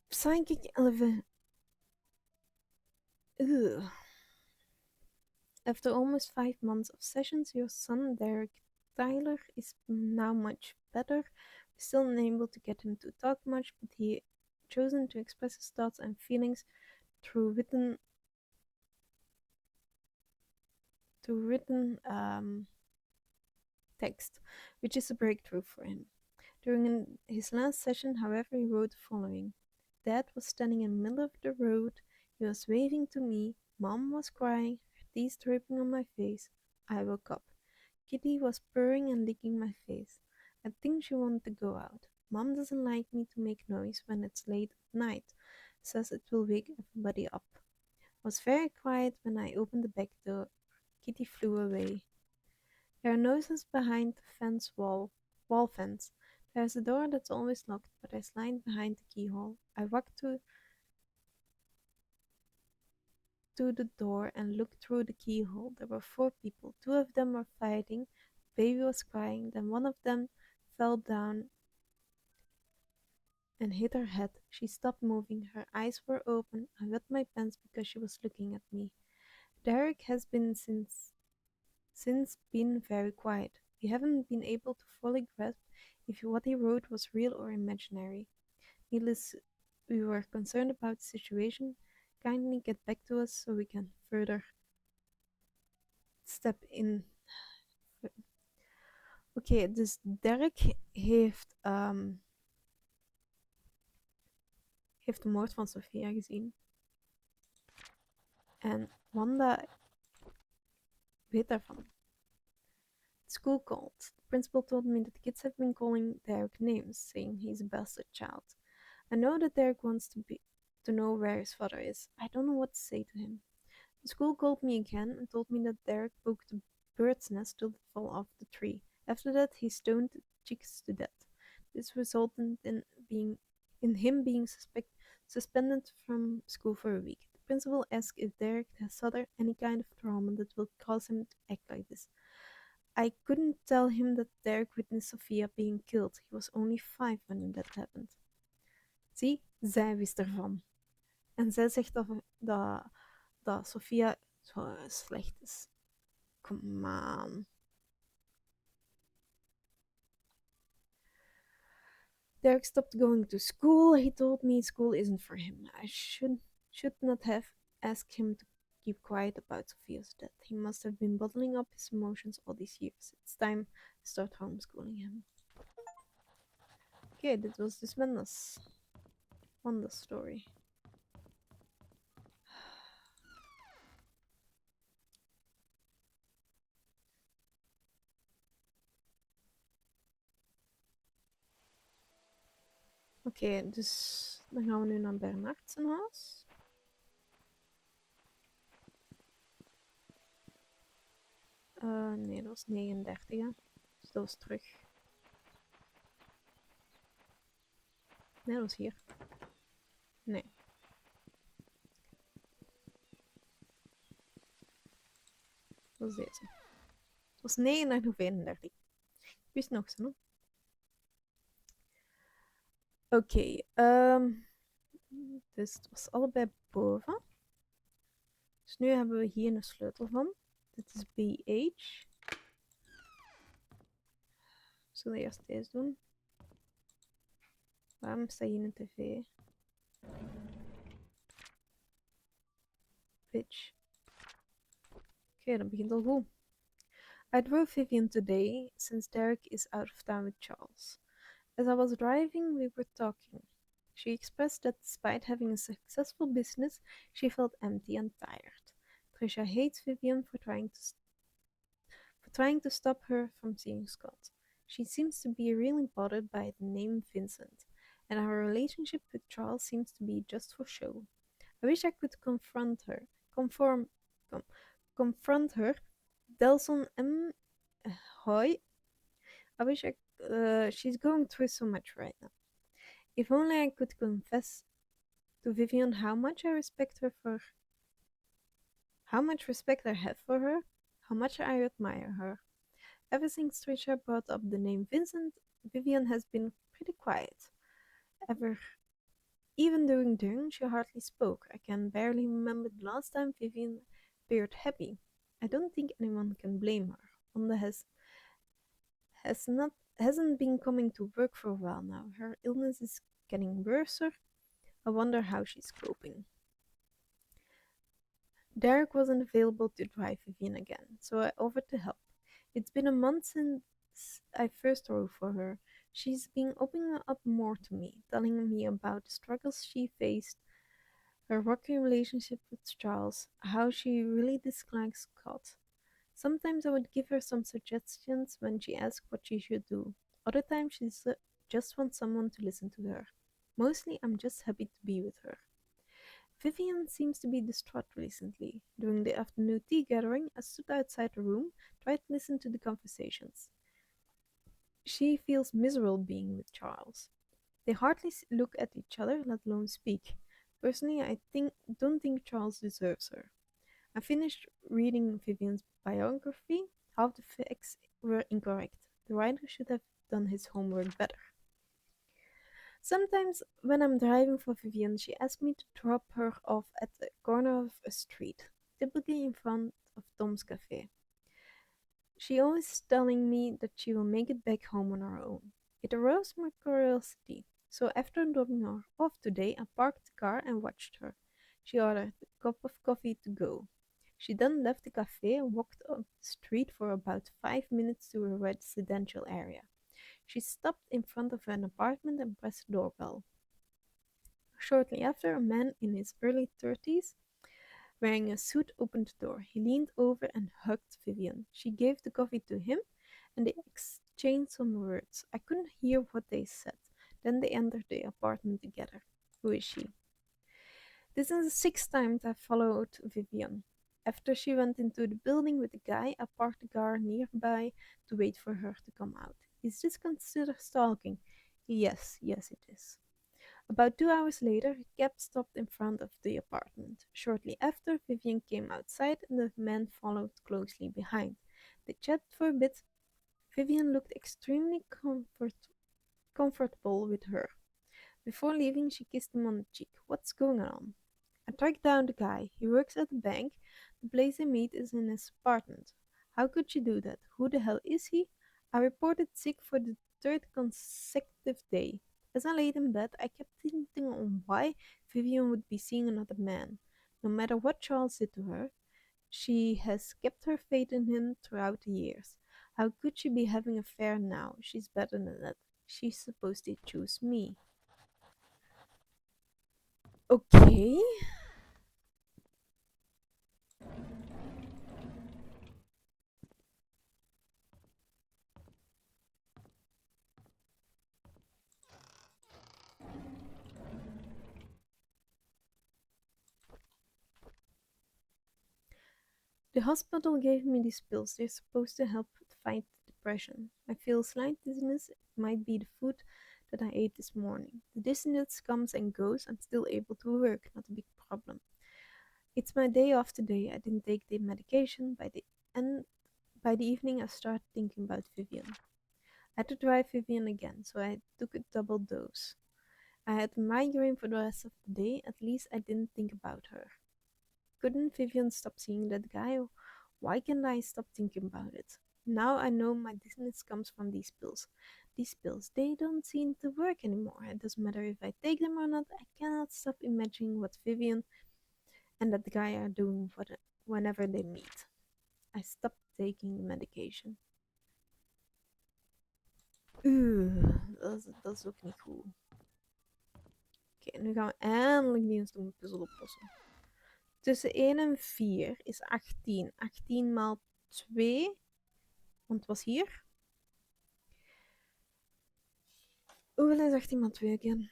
Psychic 11. Ugh. After almost 5 months of sessions, your son, Derek Tyler, is now much better. We're still unable to get him to talk much, but he chosen to express his thoughts and feelings through written text, which is a breakthrough for him. During his last session, however, he wrote the following. Dad was standing in the middle of the road. He was waving to me. Mom was crying, her teeth dripping on my face. I woke up. Kitty was purring and licking my face. I think she wanted to go out. Mom doesn't like me to make noise when it's late at night. Says it will wake everybody up. Was very quiet when I opened the back door. Kitty flew away. There are noises behind the wall fence. There's a door that's always locked, but I slide behind the keyhole. I walk to the door and look through the keyhole. There were 4 people. 2 of them were fighting. The baby was crying. Then one of them fell down and hit her head. She stopped moving. Her eyes were open. I wet my pants because she was looking at me. Derek has been since been very quiet. We haven't been able to fully grasp if what he wrote was real or imaginary. Needless, we were concerned about the situation. Kindly get back to us so we can further step in. Oké, dus Derek heeft de moord van Sophia gezien. En Wanda weet daarvan. School called. The principal told me that kids have been calling Derek names, saying he's a bastard child. I know that Derek wants to know where his father is. I don't know what to say to him. The school called me again and told me that Derek broke the bird's nest to fall off the tree. After that, he stoned the chicks to death. This resulted in him being suspended from school for a week. The principal asked if Derek has suffered any kind of trauma that will cause him to act like this. I couldn't tell him that Derek witnessed Sophia being killed. He was only 5 when that happened. Zie, zij wist ervan. En zij zegt dat Sophia zo slecht is. Come on. Derek stopped going to school. He told me school isn't for him. I should not have asked him to keep quiet about Sophia's death. He must have been bottling up his emotions all these years. It's time to start homeschooling him. Okay, dit was dus Wanda's story. Oké, dus dan gaan we nu naar Bernard zijn huis. Nee, dat was 39, hè. Dus dat was terug. Nee, dat was hier. Nee. Dat was deze. Het was 39 of 31. Ik wist nog zo, hè. Oké, dus het was allebei boven. Dus nu hebben we hier een sleutel van. Dit is BH. We zullen eerst deze doen. Waarom staat hier een tv? Bitch. Oké, dat begint al goed. I drove Vivian today, since Derek is out of town with Charles. As I was driving, we were talking. She expressed that despite having a successful business, she felt empty and tired. Trisha hates Vivian for trying to stop her from seeing Scott. She seems to be really bothered by the name Vincent, and her relationship with Charles seems to be just for show. I wish I could confront her. Confront her. Delson M. Hoy. I wish she's going through so much right now. If only I could confess to Vivian how much respect I have for her, how much I admire her. Ever since Trisha brought up the name Vincent, Vivian has been pretty quiet. Even during dinner, she hardly spoke. I can barely remember the last time Vivian appeared happy. I don't think anyone can blame her. Wanda hasn't been coming to work for a while now. Her illness is getting worse. I wonder how she's coping. Derek wasn't available to drive Vivian again, so I offered to help. It's been a month since I first drove for her. She's been opening up more to me, telling me about the struggles she faced, her rocky relationship with Charles, how she really dislikes Scott. Sometimes I would give her some suggestions when she asked what she should do. Other times she just wants someone to listen to her. Mostly I'm just happy to be with her. Vivian seems to be distraught recently. During the afternoon tea gathering, I stood outside the room, tried to listen to the conversations. She feels miserable being with Charles. They hardly look at each other, let alone speak. Personally, I don't think Charles deserves her. I finished reading Vivian's biography. Half the facts were incorrect. The writer should have done his homework better. Sometimes, when I'm driving for Vivian, she asks me to drop her off at the corner of a street, typically in front of Tom's Cafe. She always telling me that she will make it back home on her own. It aroused my curiosity, so after dropping her off today, I parked the car and watched her. She ordered a cup of coffee to go. She then left the cafe and walked up the street for about 5 minutes to a residential area. She stopped in front of an apartment and pressed the doorbell. Shortly after, a man in his early 30s, wearing a suit, opened the door. He leaned over and hugged Vivian. She gave the coffee to him, and they exchanged some words. I couldn't hear what they said. Then they entered the apartment together. Who is she? This is the sixth time I followed Vivian. After she went into the building with the guy, I parked the car nearby to wait for her to come out. Is this considered stalking? Yes, it is. About 2 hours later, a cab stopped in front of the apartment. Shortly after, Vivian came outside and the man followed closely behind. They chatted for a bit. Vivian looked extremely comfortable with her. Before leaving, she kissed him on the cheek. What's going on? I tracked down the guy. He works at the bank. The place they meet is in his apartment. How could she do that? Who the hell is he? I reported sick for the third consecutive day. As I laid in bed, I kept thinking on why Vivian would be seeing another man. No matter what Charles did to her, she has kept her faith in him throughout the years. How could she be having an affair now? She's better than that. She's supposed to choose me. Okay. The hospital gave me these pills. They're supposed to help fight depression. I feel slight dizziness. It might be the food that I ate this morning. The dizziness comes and goes. I'm still able to work. Not a big problem. It's my day off today. I didn't take the medication. End, by the evening, I started thinking about Vivian. I had to drive Vivian again, so I took a double dose. I had a migraine for the rest of the day. At least I didn't think about her. Couldn't Vivian stop seeing that guy? Why can't I stop thinking about it? Now I know my dizziness comes from these pills. These pills, they don't seem to work anymore. It doesn't matter if I take them or not. I cannot stop imagining what Vivian and that guy are doing whenever they meet. I stopped taking the medication. Dat is ook niet goed. Oké, nu gaan we eindelijk die eens doen puzzel oplossen. Tussen 1 en 4 is 18. 18 maal 2. Want het was hier. Hoeveel is 18 maal 2 again?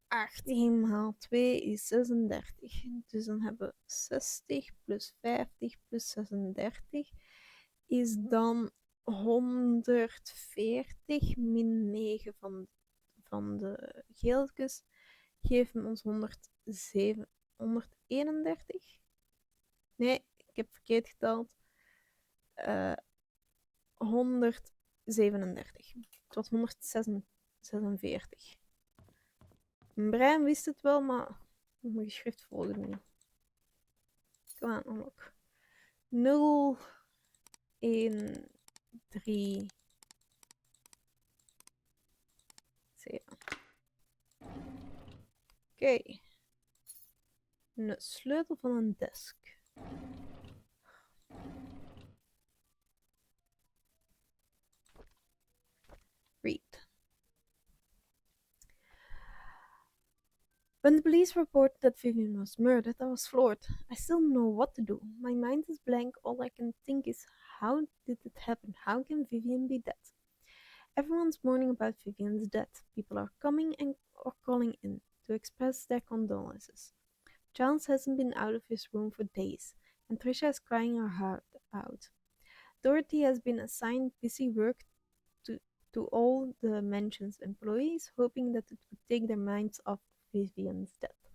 18 maal 2 is 36. Dus dan hebben we 60 plus 50 plus 36 is dan 140 min 9 van de geeltjes. Geeft ons 131. Nee, ik heb verkeerd geteld. 137. Het was 146. Mijn brein wist het wel, maar mijn geschrift volgde niet. Kom aan, unlock. 0, 1, 3, 7. Oké. Een sleutel van een desk. Read. When the police reported that Vivian was murdered, I was floored. I still don't know what to do. My mind is blank. All I can think is, how did it happen? How can Vivian be dead? Everyone's mourning about Vivian's death. People are coming or calling in to express their condolences. Charles hasn't been out of his room for days, and Trisha is crying her heart out. Dorothy has been assigned busy work to all the mansion's employees, hoping that it would take their minds off Vivian's death.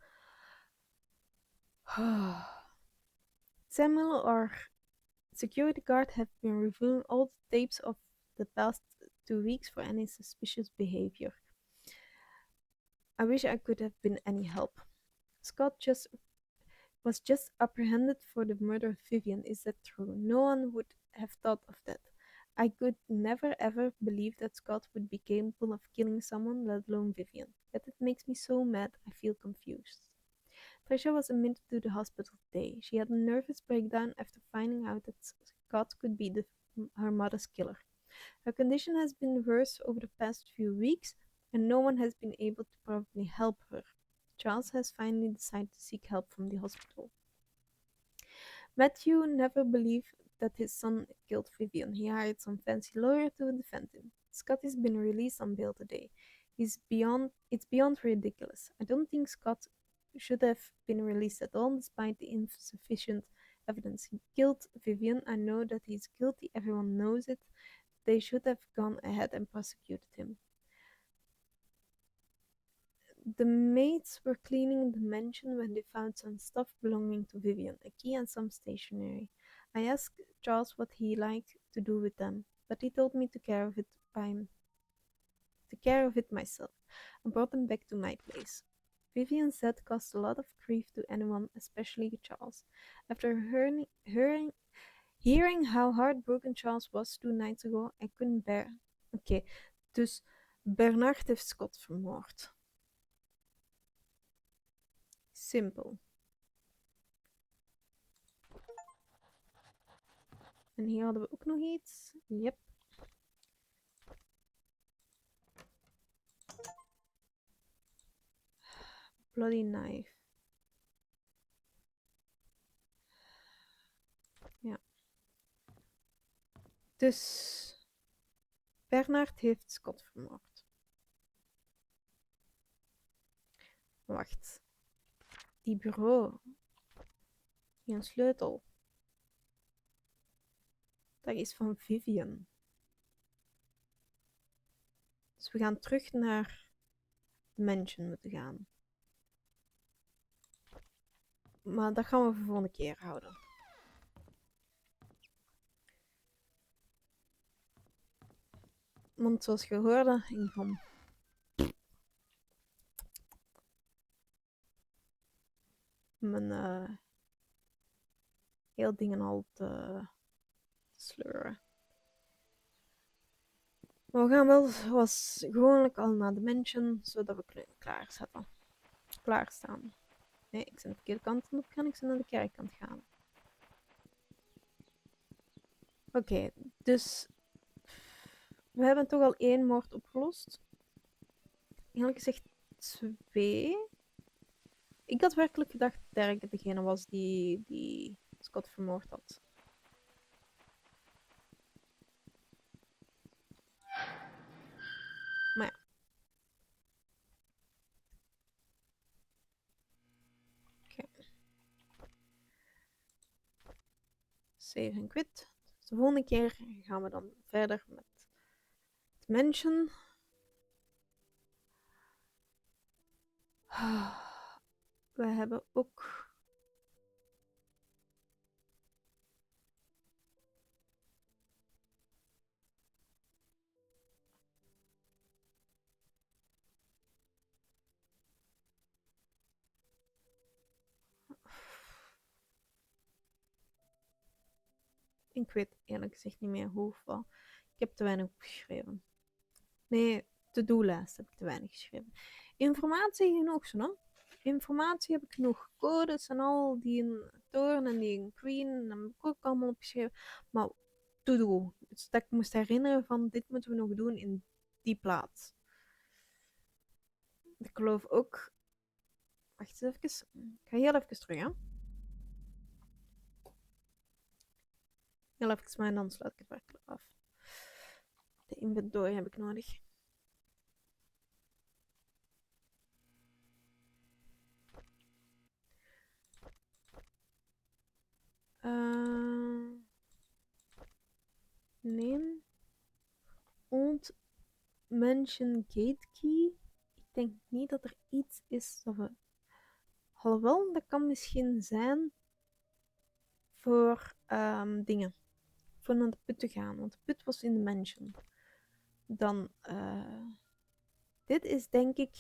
Samuel, our security guard, have been reviewing all the tapes of the past 2 weeks for any suspicious behavior. I wish I could have been any help. Scott was just apprehended for the murder of Vivian. Is that true? No one would have thought of that. I could never ever believe that Scott would be capable of killing someone, let alone Vivian. Yet it makes me so mad, I feel confused. Trisha was admitted to the hospital today. She had a nervous breakdown after finding out that Scott could be her mother's killer. Her condition has been worse over the past few weeks, and no one has been able to properly help her. Charles has finally decided to seek help from the hospital. Matthew never believed that his son killed Vivian. He hired some fancy lawyer to defend him. Scott has been released on bail today. It's beyond ridiculous. I don't think Scott should have been released at all, despite the insufficient evidence. He killed Vivian. I know that he's guilty. Everyone knows it. They should have gone ahead and prosecuted him. The maids were cleaning the mansion when they found some stuff belonging to Vivian, a key and some stationery. I asked Charles what he liked to do with them, but he told me to care of it myself, and brought them back to my place. Vivian's death caused a lot of grief to anyone, especially Charles. After hearing how heartbroken Charles was 2 nights ago, I couldn't bear. Oké, dus Bernard heeft Scott vermoord. Simpel. En hier hadden we ook nog iets. Yep. Bloody knife. Ja. Dus Bernard heeft Scott vermoord. Wacht. Die bureau. Die een sleutel. Dat is van Vivian. Dus we gaan terug naar de mansion moeten gaan. Maar dat gaan we voor de volgende keer houden. Want zoals je hoorde, ik van mijn heel dingen al te sleuren. Maar we gaan wel zoals gewoonlijk al naar de mansion, zodat we kunnen klaarstaan. Nee, ik ben de verkeerde kant op gaan, ik ben naar de kerkkant gaan. Oké, dus we hebben toch al 1 moord opgelost. Eigenlijk gezegd 2. Ik had werkelijk gedacht dat Derek degene was die Scott vermoord had. Maar ja. Oké. Save en quit. Dus de volgende keer gaan we dan verder met het mansion. We hebben ook... Ik weet eerlijk gezegd niet meer hoe of wat. Ik heb te weinig opgeschreven. Nee, to-do-lijst heb ik te weinig geschreven. Informatie genoeg, zo. Informatie heb ik genoeg. Codes en al, die een toren en die een queen, dat heb ik ook allemaal opgeschreven. Maar to-do. Dus dat ik moest herinneren van, dit moeten we nog doen in die plaats. Ik geloof ook... Wacht eens even. Ik ga heel even terug, hè. Heel even, maar dan sluit ik het werkelijk af. De inventory heb ik nodig. Nee. Old Mansion Gate Key. Ik denk niet dat er iets is dat we... Alhoewel, dat kan misschien zijn voor dingen. Voor naar de put te gaan. Want de put was in de mansion. Dan... dit is denk ik...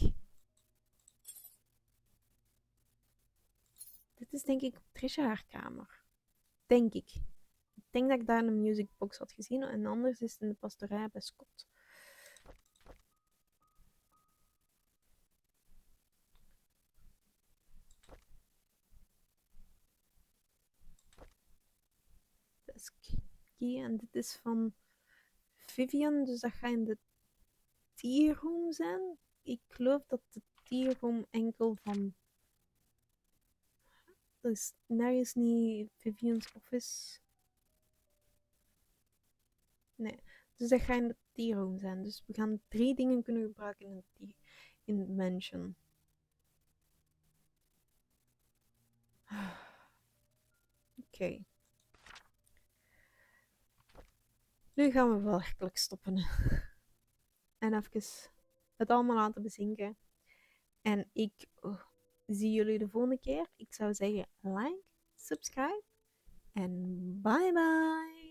Dit is denk ik Trisha haar kamer. Denk ik. Ik denk dat ik daar een musicbox had gezien. En anders is het in de pastorij bij Scott. Desk key. En dit is van Vivian. Dus dat gaat in de tea room zijn. Ik geloof dat de tea room enkel van... Dat is nergens niet Vivian's office. Nee. Dus dat gaat in de tea room zijn. Dus we gaan 3 dingen kunnen gebruiken in de mansion. Oké. Nu gaan we wel werkelijk stoppen. En even het allemaal laten bezinken. En ik zie jullie de volgende keer. Ik zou zeggen like, subscribe en bye bye.